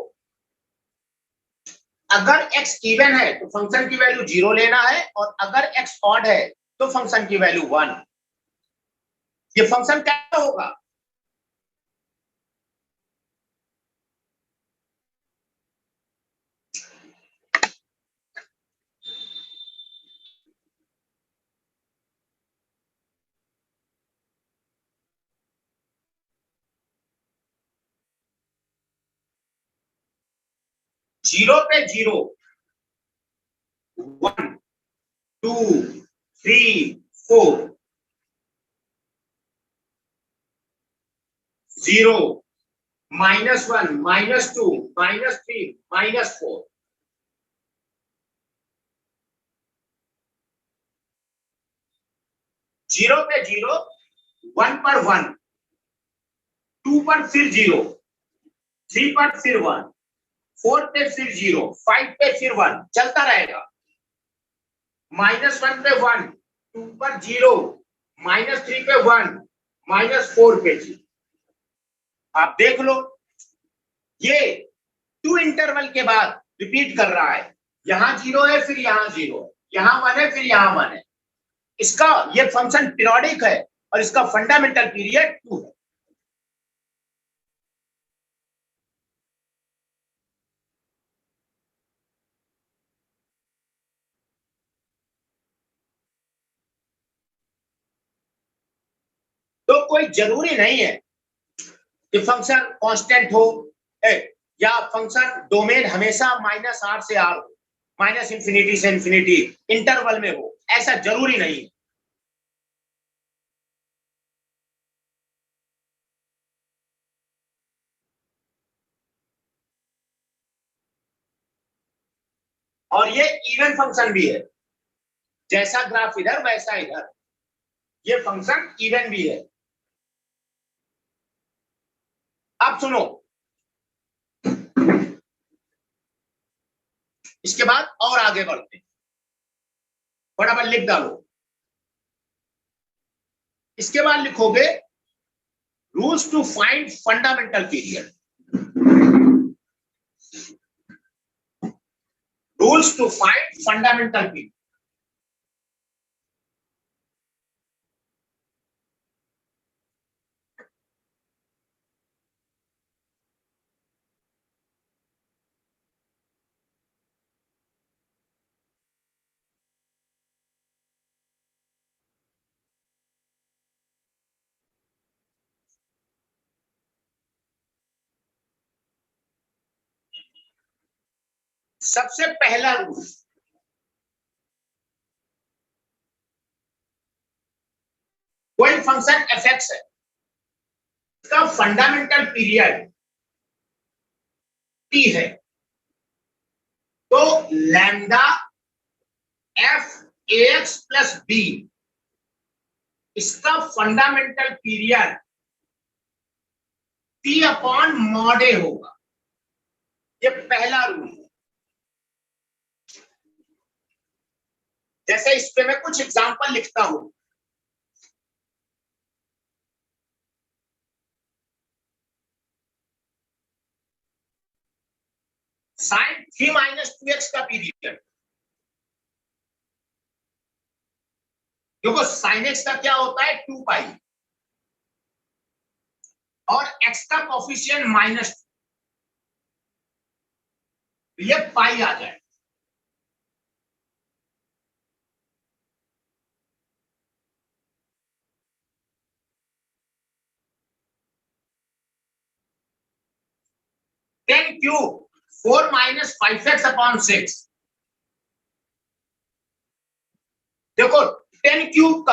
S1: अगर x इवन है तो फंक्शन की वैल्यू 0 लेना है, और अगर x ऑड है तो फंक्शन की वैल्यू 1। ये फंक्शन क्या होगा? जीरो पे 0, 1 2 3 4, 0 -1 -2 -3 -4। 0 पे 0, 1 पर 1, 2 पर फिर 0, 3 पर फिर 1, 4 पे फिर 0, 5 पे फिर 1, चलता रहेगा। -1 पे 1, 2 पर 0, -3 पे 1, -4 पे 0। आप देख लो, ये 2 इंटरवल के बाद रिपीट कर रहा है। यहां 0 है, फिर यहां 0 है, यहां 1 है, फिर यहां 1 है। इसका ये फंक्शन पीरियोडिक है और इसका फंडामेंटल पीरियड 2 है। तो कोई जरूरी नहीं है कि फंक्शन कांस्टेंट हो, या फंक्शन डोमेन हमेशा -r से r हो, -∞ से इंफिनिटी इंटरवल में हो, ऐसा जरूरी नहीं है। और ये इवन फंक्शन भी है, जैसा ग्राफ इधर वैसा इधर, ये फंक्शन इवन भी है। अब सुनो, इसके बाद और आगे बढ़ते हैं, फटाफट लिख डालो। इसके बाद लिखोगे rules to find fundamental period. Rules to find fundamental period. सबसे पहला रूल, कोई फंक्शन एफ एक्स है, इसका फंडामेंटल पीरियड टी है, तो lambda f x plus B इसका fundamental period T upon mod A होगा। ये पहला रूल है। जैसे इस पे मैं कुछ एग्जांपल लिखता हूं, साइन 3 माइनस 2x का पीरियड, देखो साइन x का क्या होता है 2 पाई और x का कोफिशिएंट -2, ये पाई आ जाए। Ten cube 4 minus 5x upon 6, देखो 10 क्यूब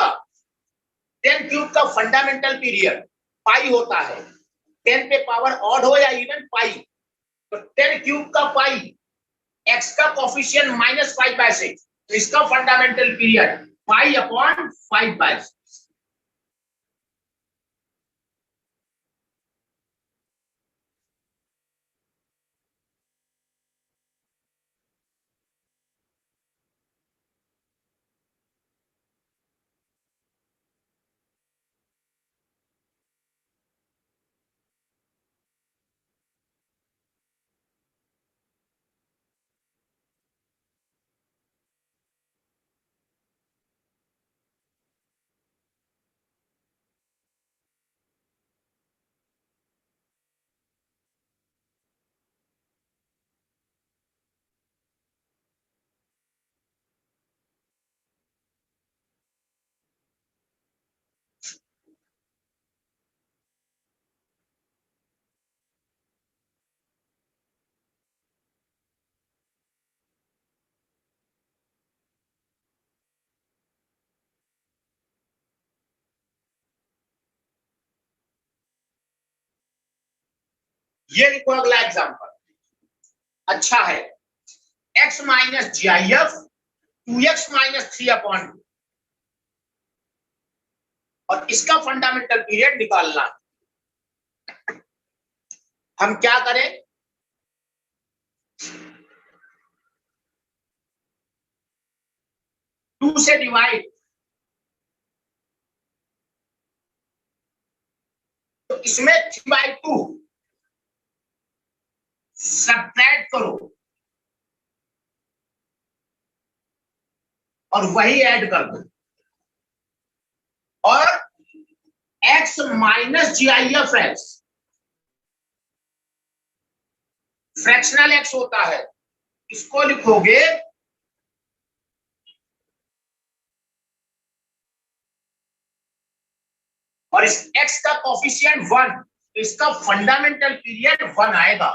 S1: का फंडामेंटल पीरियड पाई होता है, 10 पे पावर ऑड हो या इवन पाई, तो 10 क्यूब का पाई, x का कोफिशिएंट -5/6, तो इसका फंडामेंटल पीरियड पाई अपॉन 5/6। ये लिखो अगला एग्जांपल, अच्छा है, x minus G I F 2x minus 3/2, और इसका फंडामेंटल पीरियड निकालना। हम क्या करें, टू से डिवाइड, तो इसमें 3/2 सब्ट्रैक्ट करो और वही ऐड कर दो, और x minus G I F x, fractional x होता है, इसको लिखोगे और इस x का कोफिशिएंट 1, तो इसका फंडामेंटल पीरियड 1 आएगा।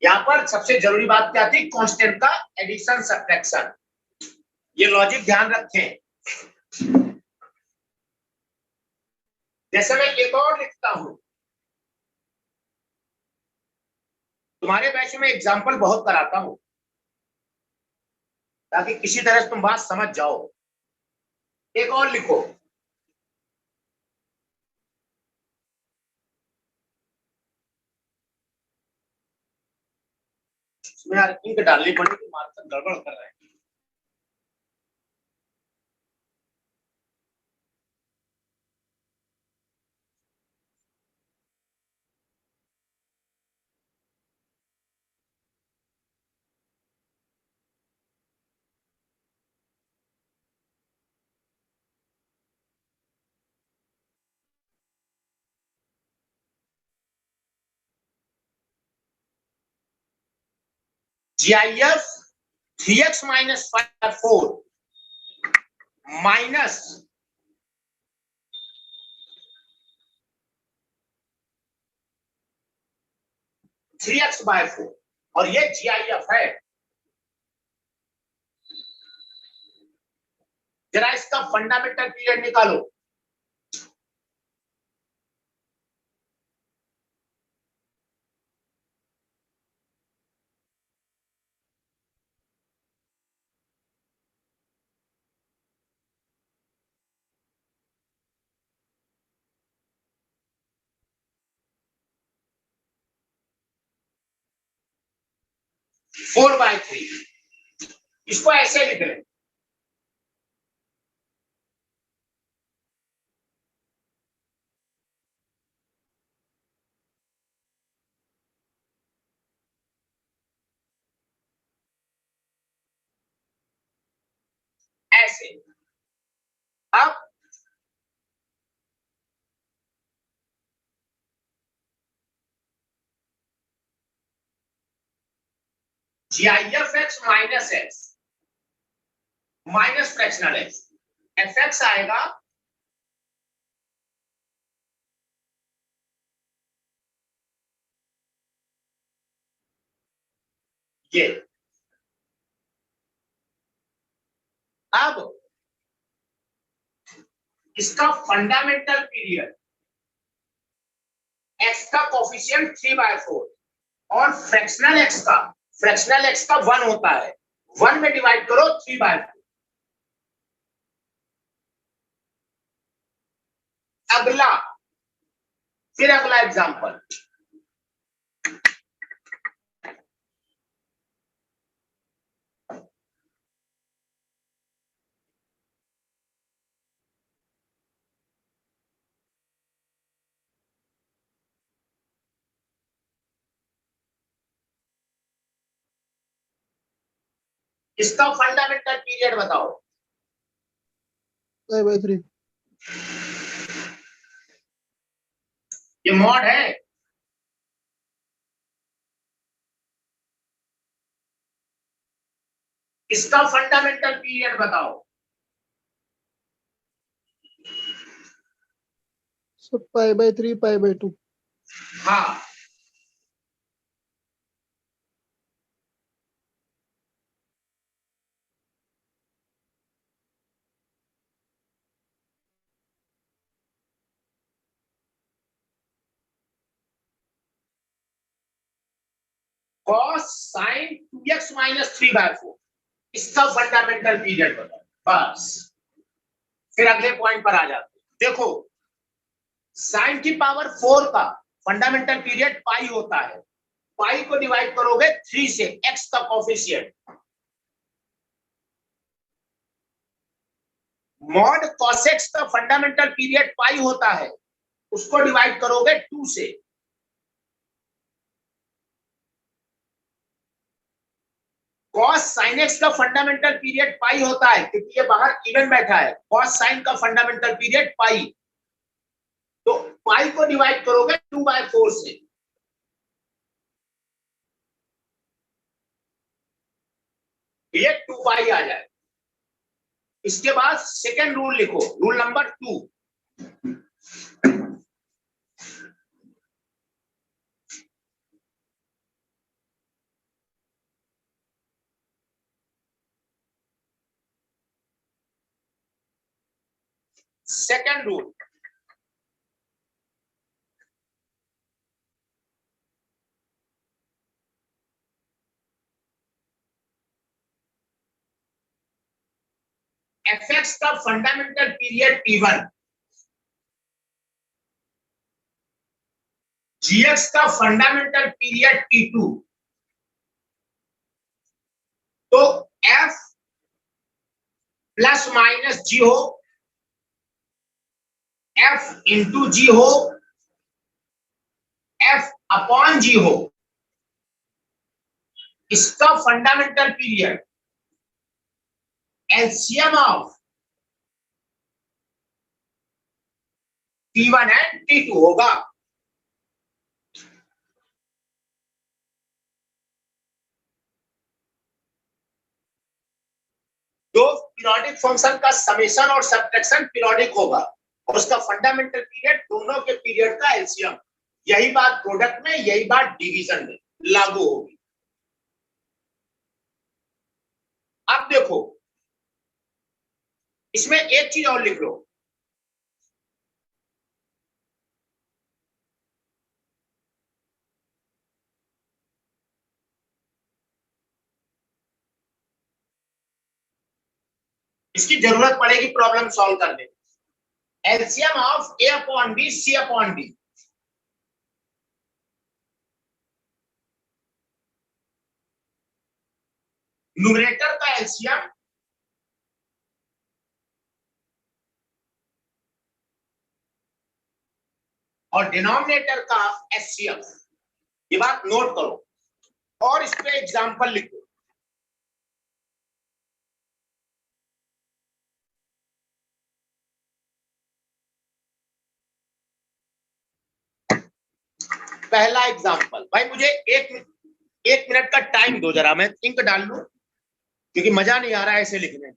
S1: यहां पर सबसे जरूरी बात क्या थी, कांस्टेंट का एडिशन सब्ट्रैक्शन, ये लॉजिक ध्यान रखें। जैसे मैं एक और लिखता हूं, तुम्हारे बैच में एग्जांपल बहुत कराता हूं ताकि किसी तरह से तुम बात समझ जाओ। एक और लिखो, इसमें यार इंक डालनी पड़ेगी, मार्कर गड़बड़ कर रहे हैं। GIF 3x minus 5/4 minus 3x/4, और ये GIF है। जरा इसका फंडामेंटल पीरियड निकालो, 4/3। इसको ऐसे लिख लें, ऐसे। अब GIF(x minus x) minus fractional x, fx आएगा ये। अब इसका फंडामेंटल पीरियड x का कोफिशिएंट 3/4 और फ्रैक्शनल x का 1 होता है, 1 में डिवाइड करो 3/4। फिर अगला एग्जांपल, इसका फंडामेंटल पीरियड बताओ।
S2: pi/3
S1: ये मॉड है, इसका फंडामेंटल पीरियड बताओ।
S2: so pi/3 pi/2
S1: हाँ, cos sin 2x माइनस 3/4, इसका फंडामेंटल पीरियड बताओ। बस फिर अगले पॉइंट पर आ जाते हैं। देखो, sin की पावर 4 का फंडामेंटल पीरियड पाई होता है, पाई को डिवाइड करोगे 3 से, x का कोफिशिएंट। मॉड cos x का फंडामेंटल पीरियड पाई होता है, उसको डिवाइड करोगे 2 से। cos sin x का फंडामेंटल पीरियड पाई होता है, क्योंकि ये बाहर इवन बैठा है। cos sin का फंडामेंटल पीरियड पाई, तो पाई को डिवाइड करोगे 2/4 से। ये 2 आ जाए। इसके बाद सेकेंड रूल लिखो, rule number 2। Second rule, fx का फंडामेंटल पीरियड t1, gx का फंडामेंटल पीरियड t2, तो f प्लस माइनस g हो, f इंटू जी हो, f अपॉन जी हो। इसका fundamental period LCM of t1 and t2 होगा। तो पीरियोडिक फंक्शन का समेशन और सब्ट्रैक्शन पीरियोडिक होगा, और उसका फंडामेंटल पीरियड दोनों के पीरियड का एलसीएम। यही बात प्रोडक्ट में, यही बात डिवीजन में लागू होगी। अब देखो, इसमें एक चीज और लिख लो, इसकी जरूरत पड़ेगी प्रॉब्लम सॉल्व करने में। LCM of a upon b c upon d. Numerator का एलसीएम और डिनोमिनेटर का एचसीएफ, ये बात नोट करो और इस पे एग्जांपल लिखो। पहला एग्जांपल, भाई मुझे एक मिनट का टाइम दो, जरा मैं इंक डाल लूं, क्योंकि मजा नहीं आ रहा है ऐसे लिखने में।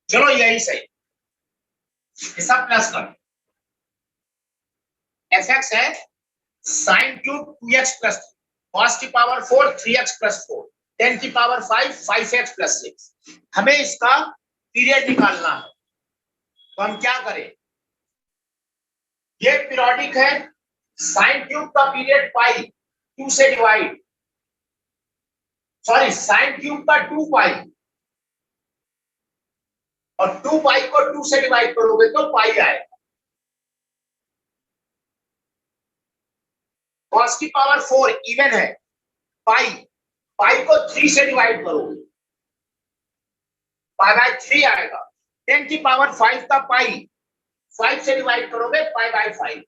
S1: चलो यही सही, ये सब प्लस कर। एफ एक्स है sine cube 2x plus cos की पावर 4 3x प्लस 4 10 की पावर 5 5x प्लस 6। हमें इसका पीरियड निकालना है, तो हम क्या करें, ये पीरियोडिक है, साइन क्यूब का पीरियड पाई 2 से डिवाइड, सॉरी साइन क्यूब का 2 पाई, और 2 पाई को 2 से डिवाइड करोगे तो पाई आएगा। कॉस की पावर 4 इवन है, पाई पाई को 3 से डिवाइड करोगे पाई बाय 3 आएगा। 10 की पावर 5 का पाई 5 से डिवाइड करोगे पाई बाय 5।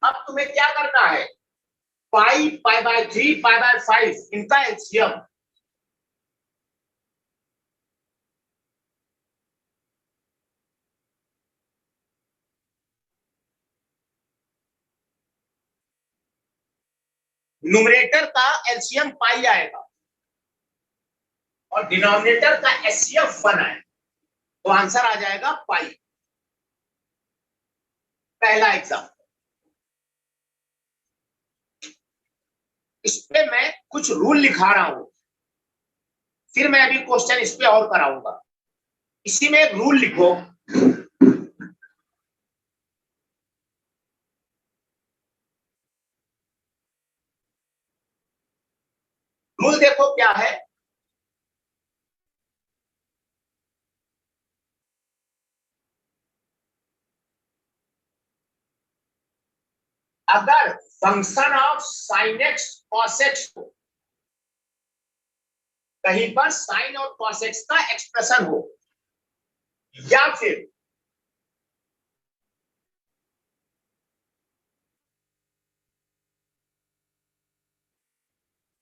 S1: अब तुम्हें क्या करना है, पाई पाई बाय 3 पाई बाय 5 इनका एलसीएम। न्यूमरेटर का एलसीएम पाई आएगा और डिनोमिनेटर का एचसीएफ 1 आएगा, तो आंसर आ जाएगा पाई। पहला एग्जाम्पल, इस पे मैं कुछ रूल लिखा रहा हूं, फिर मैं अभी क्वेश्चन इस पे और कराऊंगा। इसी में एक रूल लिखो, रूल देखो क्या है, अगर function of sine x cos x हो, कहीं पर साइन और कॉस एक्स का एक्सप्रेशन हो, या फिर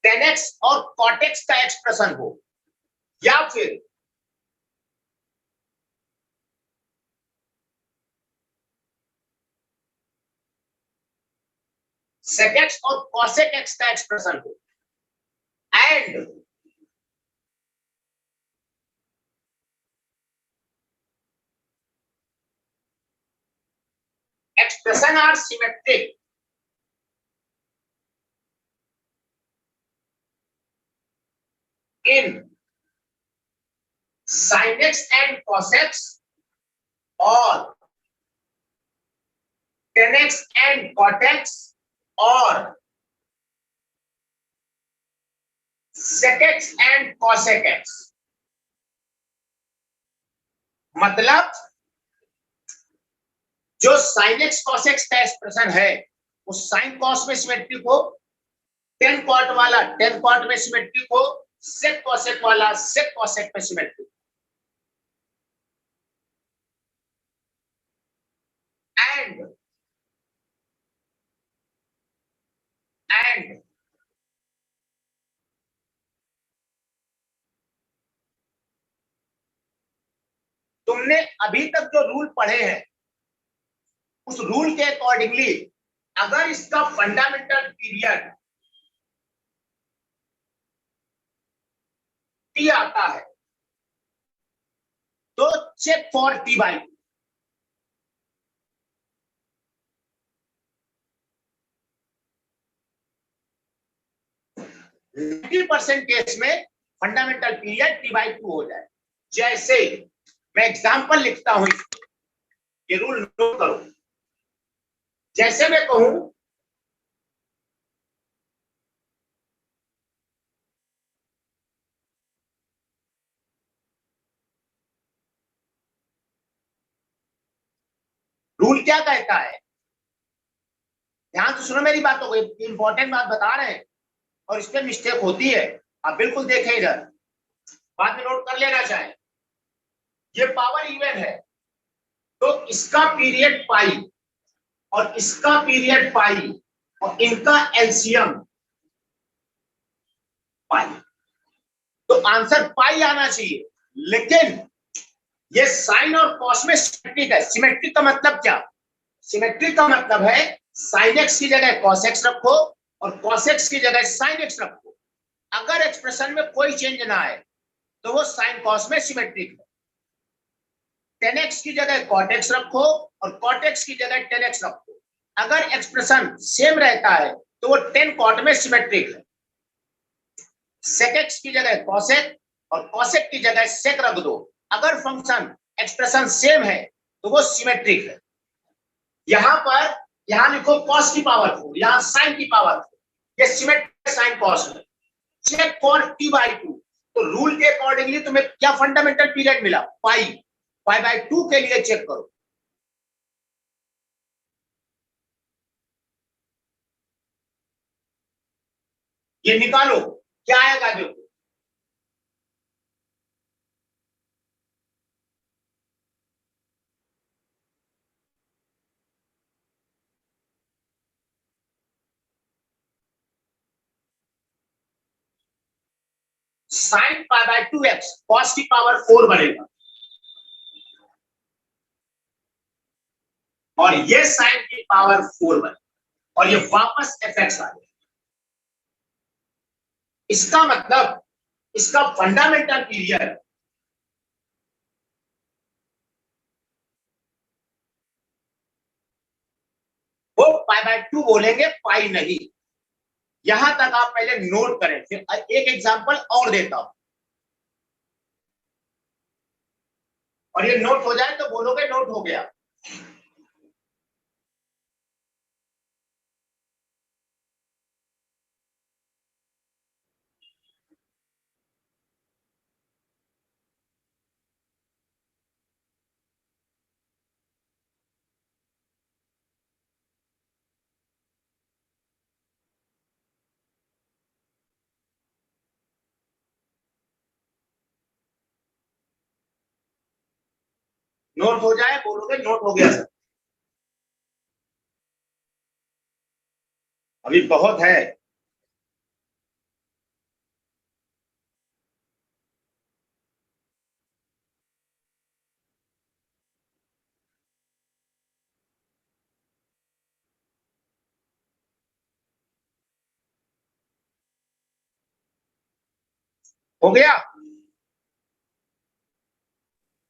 S1: टेन एक्स और कॉट एक्स का एक्सप्रेशन हो, या फिर सेक एक्स और कॉसेक एक्स का एक्सप्रेशन हो, and expression are symmetric in sin x and cos x or tan x and cot x or sec x and cosec x। मतलब जो sin x cos x का एक्सप्रेशन है वो sin cos में सिमेट्रिक हो, tan cot वाला tan cot में सिमेट्रिक हो, sec cosec वाला sec cosec में सिमेट्रिक। and तुमने अभी तक जो रूल पढ़े हैं उस रूल के अकॉर्डिंगली अगर इसका फंडामेंटल पीरियड टी आता है तो check for t by 90% case में फंडामेंटल पीरियड टी बाई 2 हो जाए। जैसे मैं एग्जांपल लिखता हूं, ये रूल नोट करो। जैसे मैं कहूं रूल क्या कहता है, ध्यान से सुनो मेरी बातों को, इंपॉर्टेंट बात बता रहे हैं और इसमें मिस्टेक होती है, आप बिल्कुल देखें इधर, बाद में नोट कर लेना चाहे। ये पावर इवन है तो इसका पीरियड पाई और इसका पीरियड पाई और इनका एलसीएम पाई, तो आंसर पाई आना चाहिए। लेकिन ये साइन और कॉस में सिमेट्रिक है। सिमेट्रिक का मतलब क्या, सिमेट्रिक का मतलब है साइन एक्स की जगह कॉस एक्स रखो और कॉस एक्स की जगह साइन एक्स रखो। अगर एक्सप्रेशन में कोई चेंज ना आए तो वो साइन कॉस में सिमेट्रिक है। टेन एक्स की जगह कॉट एक्स रखो और कॉट एक्स की जगह टेन एक्स रखो, अगर एक्सप्रेशन सेम रहता है तो वो टेन कॉट में सिमेट्रिक है। सेक एक्स की जगह कॉसेक और कॉसेक की जगह सेक रख दो, अगर फंक्शन एक्सप्रेशन सेम है तो वो सिमेट्रिक है। यहां लिखो कॉस की पावर 4, यहां साइन की पावर 4, ये सिमेट्रिक साइन कॉस में। चेक फॉर टी बाई 2, तो रूल के अकॉर्डिंगली तुम्हें क्या फंडामेंटल पीरियड मिला, पाई बाई 2 के लिए चेक करो। ये निकालो क्या आएगा, देखो sine pi by 2x cos की पावर 4 बनेगा और ये साइन की पावर 4 बने और ये वापस fx आ गया। इसका मतलब इसका फंडामेंटल पीरियड वो पाई बाई 2 बोलेंगे, पाई नहीं। यहां तक आप पहले नोट करें, फिर एक एग्जांपल और देता हूं और ये नोट हो जाए तो बोलोगे नोट हो गया। नोट हो जाए बोलोगे नोट हो गया सर। अभी बहुत है, हो गया।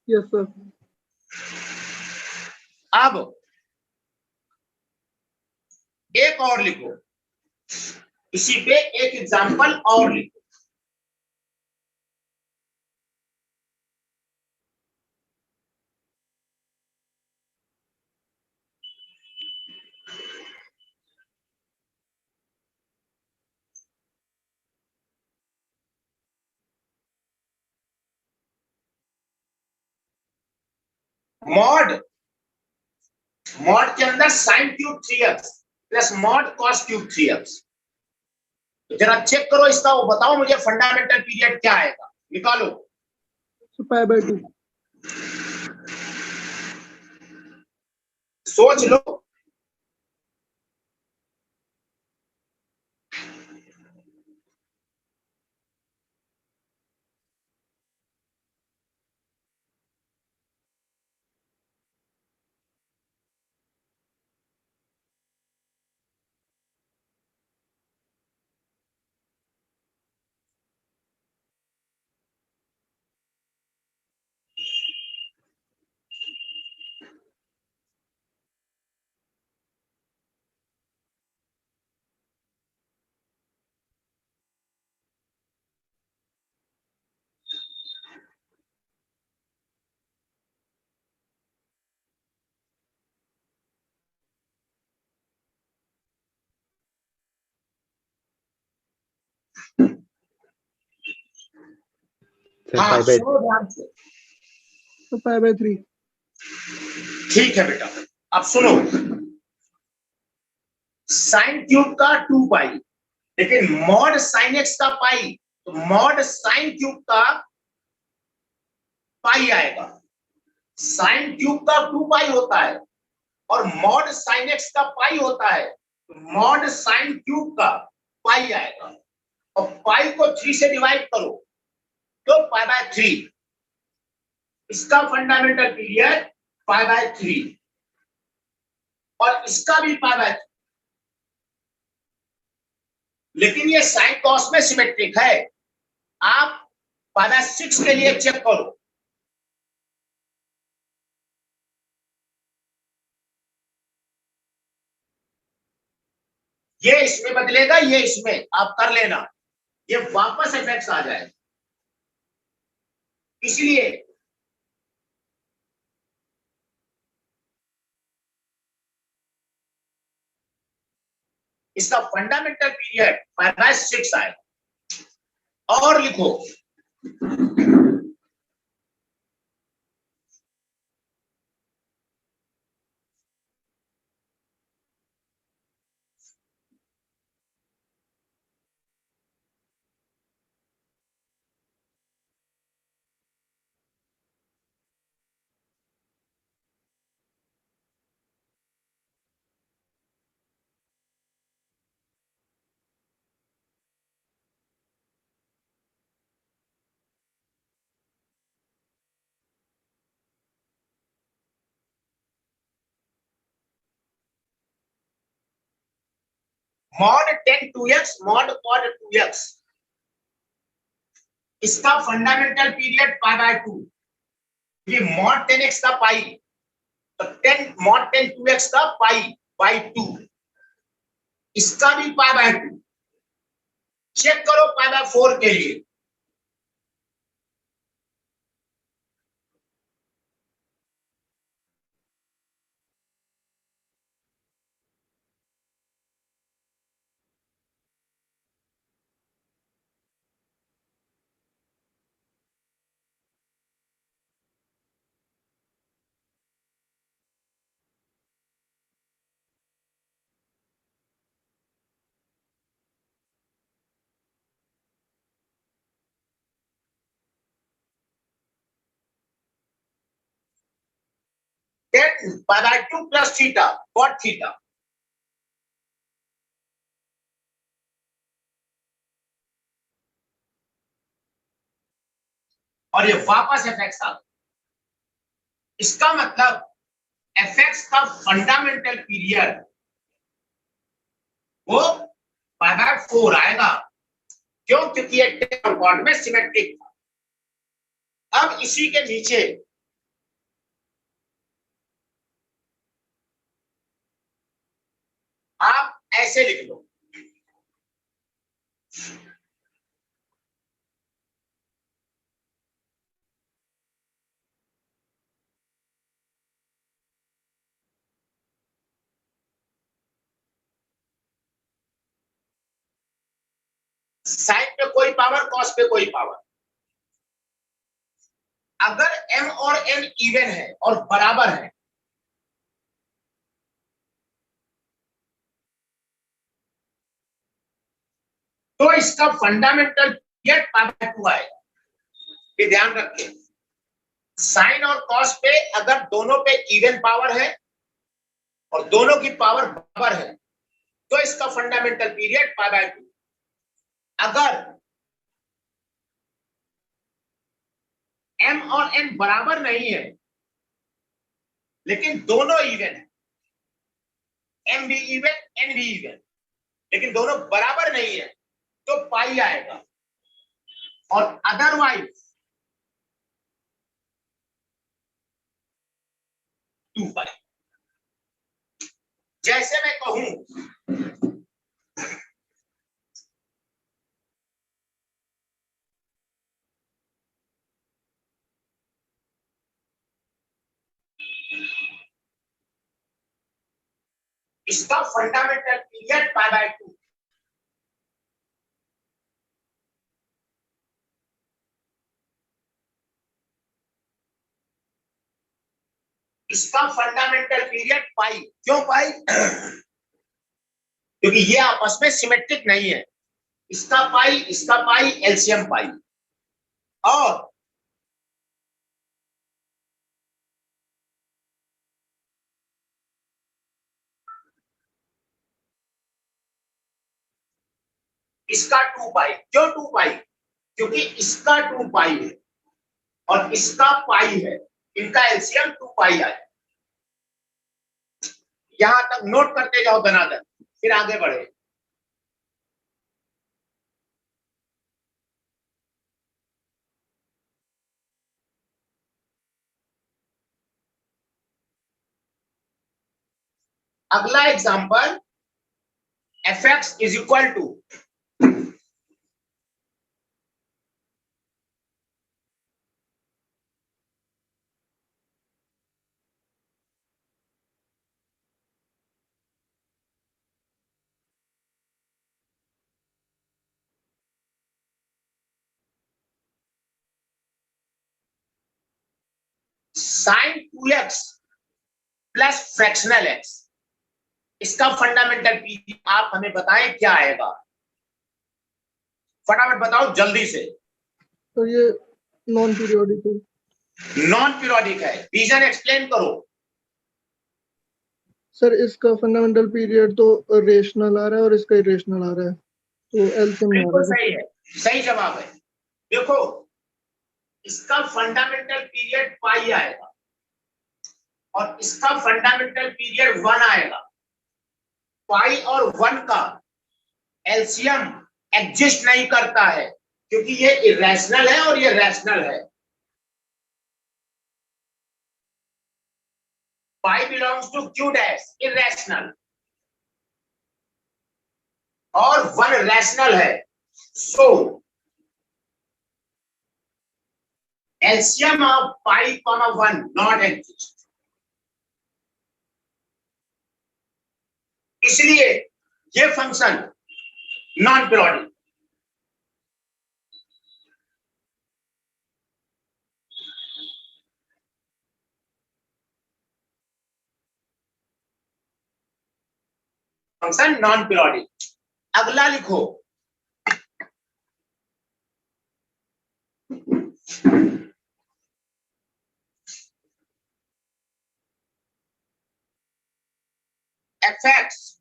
S2: Yes sir.
S1: अब एक और लिखो, इसी पे एक एग्जांपल और लिखो। मॉड, मॉड के अंदर sine cube 3x plus mod cos cube 3x। तो जरा चेक करो इसका, वो बताओ मुझे फंडामेंटल पीरियड क्या आएगा, निकालो।
S2: पाई बाय 2।
S1: सोच लो। हाँ, सुनो ध्यान से।
S2: Pi by 3।
S1: ठीक है बेटा, अब सुनो, साइन क्यूब का 2 पाई, लेकिन मॉड साइन एक्स का पाई, तो मॉड साइन क्यूब का पाई आएगा। साइन क्यूब का 2 पाई होता है और मॉड साइन एक्स का पाई होता है, तो मॉड साइन क्यूब का पाई आएगा। और पाई को 3 से डिवाइड करो तो पाई बाय 3। इसका फंडामेंटल पीरियड पाई बाय 3 और इसका भी पाई बाय 3। लेकिन ये साइन कॉस में सिमेट्रिक है। आप पाई बाय 6 के लिए चेक करो। ये इसमें बदलेगा, ये इसमें, आप कर लेना, ये वापस एफएक्स आ जाए। इसलिए इसका फंडामेंटल पीरियड पाई बाय 6 आएगा। और लिखो, mod 10 2x mod code 2x, इसका फंडामेंटल पीरियड पाई बाय 2। ये मॉड 10x का पाई, तो 10 मॉड 10 2x का पाई बाय 2, इसका भी पाई बाय 2। चेक करो पाई बाय 4 के लिए। Pi by 2 plus theta cot theta, और ये वापस एफएक्स आ गया। इसका मतलब एफएक्स का फंडामेंटल पीरियड वो पाई बाय 4 आएगा। क्यों? क्योंकि ये टेन कॉर्ड में सिमेट्रिक था। अब इसी के नीचे आप ऐसे लिख लो। साइन पे कोई पावर, कॉस पे कोई पावर। अगर m और n इवन है और बराबर है, तो इसका फंडामेंटल पीरियड π/2 आएगा। ये ध्यान रखें, साइन और कॉस पे अगर दोनों पे इवन पावर है और दोनों की पावर बराबर है, तो इसका फंडामेंटल पीरियड π/2। अगर m और n बराबर नहीं है लेकिन दोनों इवन है, m भी इवन n भी इवन, लेकिन दोनों बराबर नहीं है, तो पाई आएगा। और अदरवाइज 2 पाई। जैसे मैं कहूं इसका फंडामेंटल पीरियड π/2, इसका फंडामेंटल पीरियड पाई। क्यों पाई? क्योंकि ये आपस में सिमेट्रिक नहीं है। इसका पाई एलसीएम पाई। और इसका 2 पाई। क्यों 2 पाई? क्योंकि इसका 2 पाई है और इसका पाई है, इनका एलसीएम 2 पाई आए। यहां तक नोट करते जाओ धनाधन, फिर आगे बढ़े। अगला example, fx is equal to sine 2x plus fractional x। इसका फंडामेंटल पीरियड आप हमें बताएं क्या आएगा। फटाफट बताओ जल्दी से।
S2: तो ये नॉन पीरियोडिक है।
S1: नॉन पीरियोडिक है, रीजन एक्सप्लेन करो।
S2: सर इसका फंडामेंटल पीरियड तो रेशनल आ रहा है और इसका इरेशनल आ रहा है, तो एलसीएम में आ
S1: बिल्कुल
S2: रहा है।
S1: सही है, सही जवाब है। देखो, इसका फंडामेंटल पीरियड पाई आएगा और इसका फंडामेंटल पीरियड 1 आएगा। पाई और 1 का एलसीएम एग्जिस्ट नहीं करता है, क्योंकि ये इरेशनल है और ये रैशनल है। Pi belongs to Q dash, irrational, और 1 रैशनल है। So LCM of pi comma 1 not exist. इसलिए ये function non periodic. Function non periodic. अगला लिखो, fx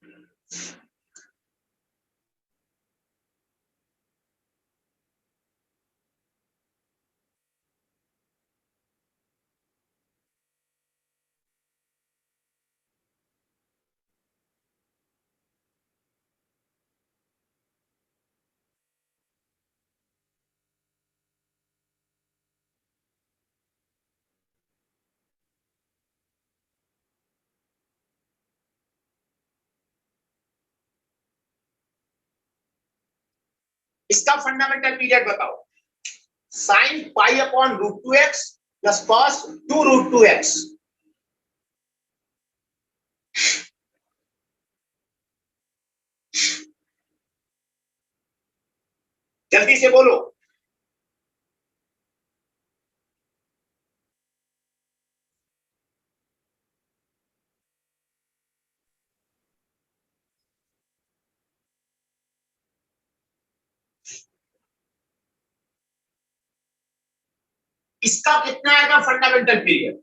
S1: इसका फंडामेंटल पीरियड बताओ। Sine pi upon root 2x plus cos 2 root 2x। जल्दी से बोलो। इसका कितना आएगा फंडामेंटल पीरियड?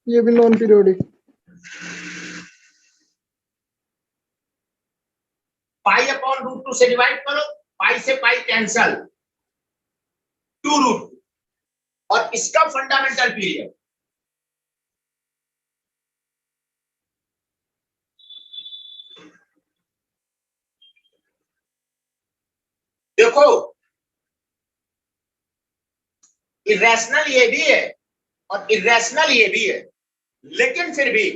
S2: ये भी non periodic.
S1: Pi upon root 2 से डिवाइड करो, पाई से पाई कैंसल, 2 रूट। और इसका फंडामेंटल पीरियड देखो, इरेशनल ये भी है और इरेशनल ये भी है, लेकिन फिर भी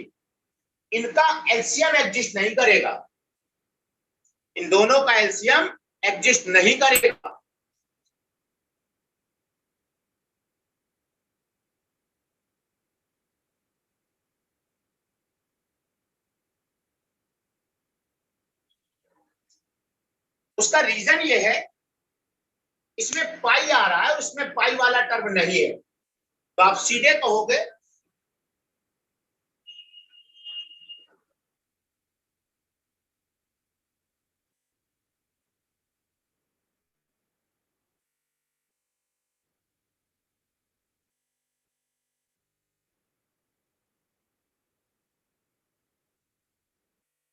S1: इनका एलसीएम एग्जिस्ट नहीं करेगा। इन दोनों का एलसीएम एग्जिस्ट नहीं करेगा। उसका रीजन ये है, इसमें पाई आ रहा है, उसमें पाई वाला टर्म नहीं है। तो आप सीधे कहोगे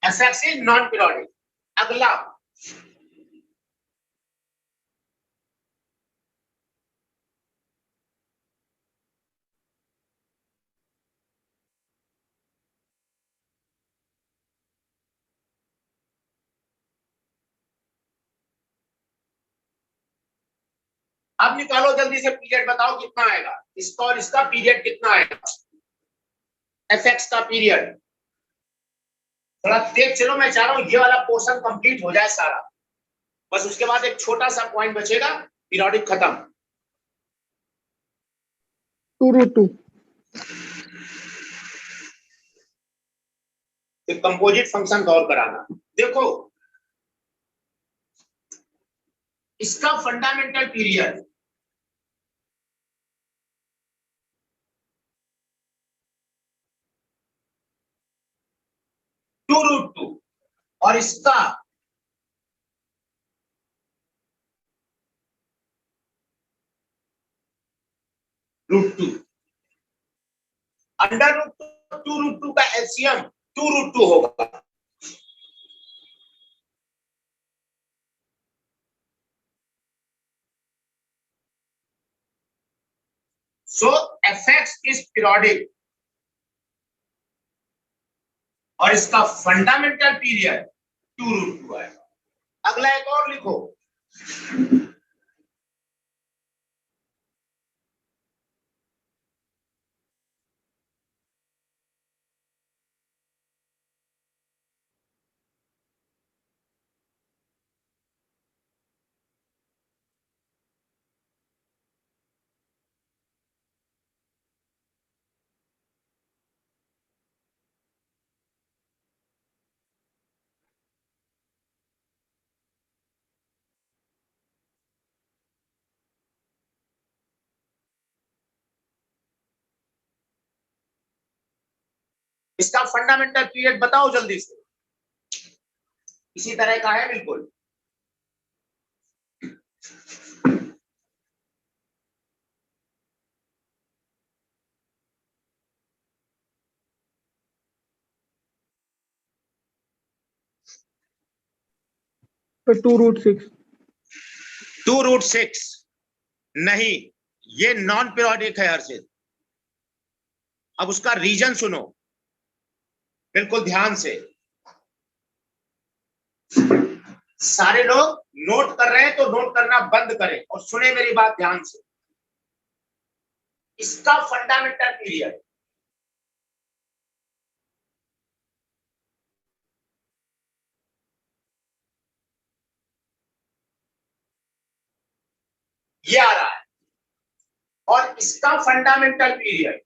S1: F x is non periodic. अगला, अब निकालो जल्दी से पीरियड, बताओ कितना आएगा इसका और इसका पीरियड कितना आएगा। एफ एक्स का पीरियड थोड़ा तेज चलो, मैं चाह रहा हूं ये वाला पोर्शन कंप्लीट हो जाए सारा, बस उसके बाद एक छोटा सा पॉइंट बचेगा, पीरियोडिक खत्म।
S2: 2 रूट 2।
S1: कंपोजिट फंक्शन गौर कराना। देखो, इसका फंडामेंटल पीरियड टू रूट 2 और इसका रूट 2। अंडर रूट 2 रूट 2 का एलसीएम 2 रूट 2 होगा। सो एफ एक्स इज पीरियोडिक और इसका फंडामेंटल पीरियड 2 रूट 2 है। अगला एक और लिखो, इसका फंडामेंटल पीरियड बताओ जल्दी से। इसी तरह का है बिल्कुल।
S2: तो 2 रूट 6।
S1: 2 रूट 6 नहीं, ये नॉन पीरियोडिक है हर्षित। अब उसका रीजन सुनो बिल्कुल ध्यान से। सारे लोग नोट कर रहे हैं तो नोट करना बंद करें और सुने मेरी बात ध्यान से। इसका फंडामेंटल पीरियड ये आ रहा है, और इसका फंडामेंटल पीरियड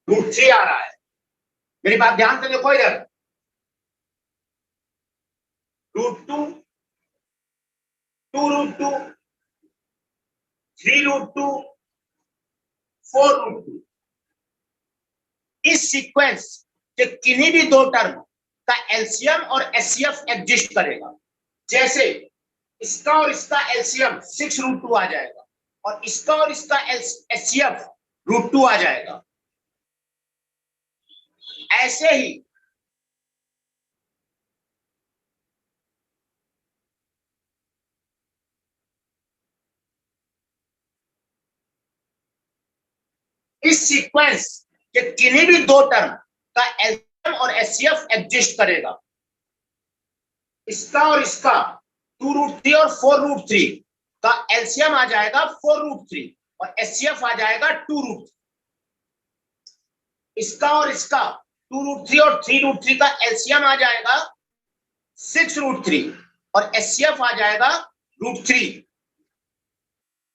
S1: √3 आ रहा है। मेरी बात ध्यान से देखो इधर, √2, 2√2, 3√2, 4√2। इस सीक्वेंस के किन्हीं भी दो टर्म का एलसीएम और एचसीएफ एग्जिस्ट करेगा। जैसे इसका और इसका एलसीएम 6√2 आ जाएगा, और इसका और इसका एचसीएफ √2 आ जाएगा। ऐसे ही इस सीक्वेंस के किन्हीं भी दो टर्म का एलसीएम और एचसीएफ एग्जिस्ट करेगा। इसका और इसका 2√3 और 4√3 का एलसीएम आ जाएगा 4√3 और एचसीएफ आ जाएगा 2√3। इसका और इसका 2√3 और 3√3 का एलसीएम आ जाएगा 6√3 और एचसीएफ आ जाएगा √3।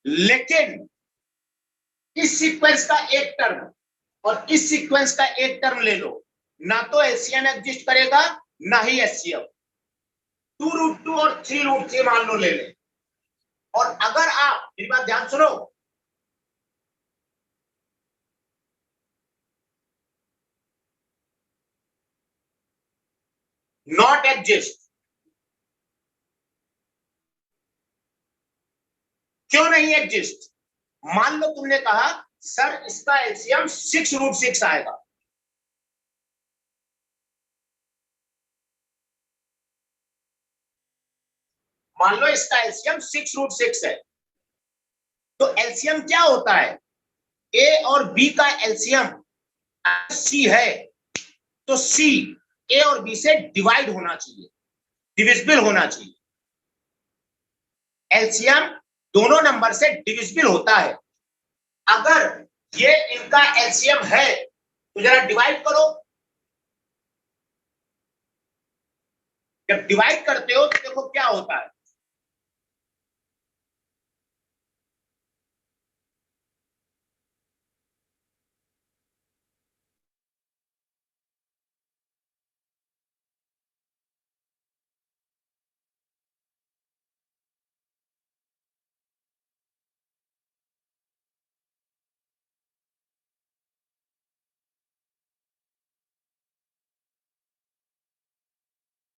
S1: लेकिन इस सीक्वेंस का एक टर्म और इस सीक्वेंस का एक टर्म ले लो, ना तो एलसीएम एग्जिस्ट करेगा ना ही एचसीएफ। 2√2 और 3√3 मान लो ले लें। और अगर आप, मेरी बात ध्यान सुनो, नॉट एग्जिस्ट, क्यों नहीं एग्जिस्ट? मान लो तुमने कहा सर इसका एलसीएम 6√6 आएगा, मान लो इसका एलसीएम 6√6 है, तो एलसीएम क्या होता है? ए और बी का एलसीएम सी है, तो सी ए और बी से डिवाइड होना चाहिए, डिविजिबल होना चाहिए। एलसीएम दोनों नंबर से डिविजिबल होता है। अगर ये इनका एलसीएम है तो जरा डिवाइड करो। जब डिवाइड करते हो तो देखो क्या होता है,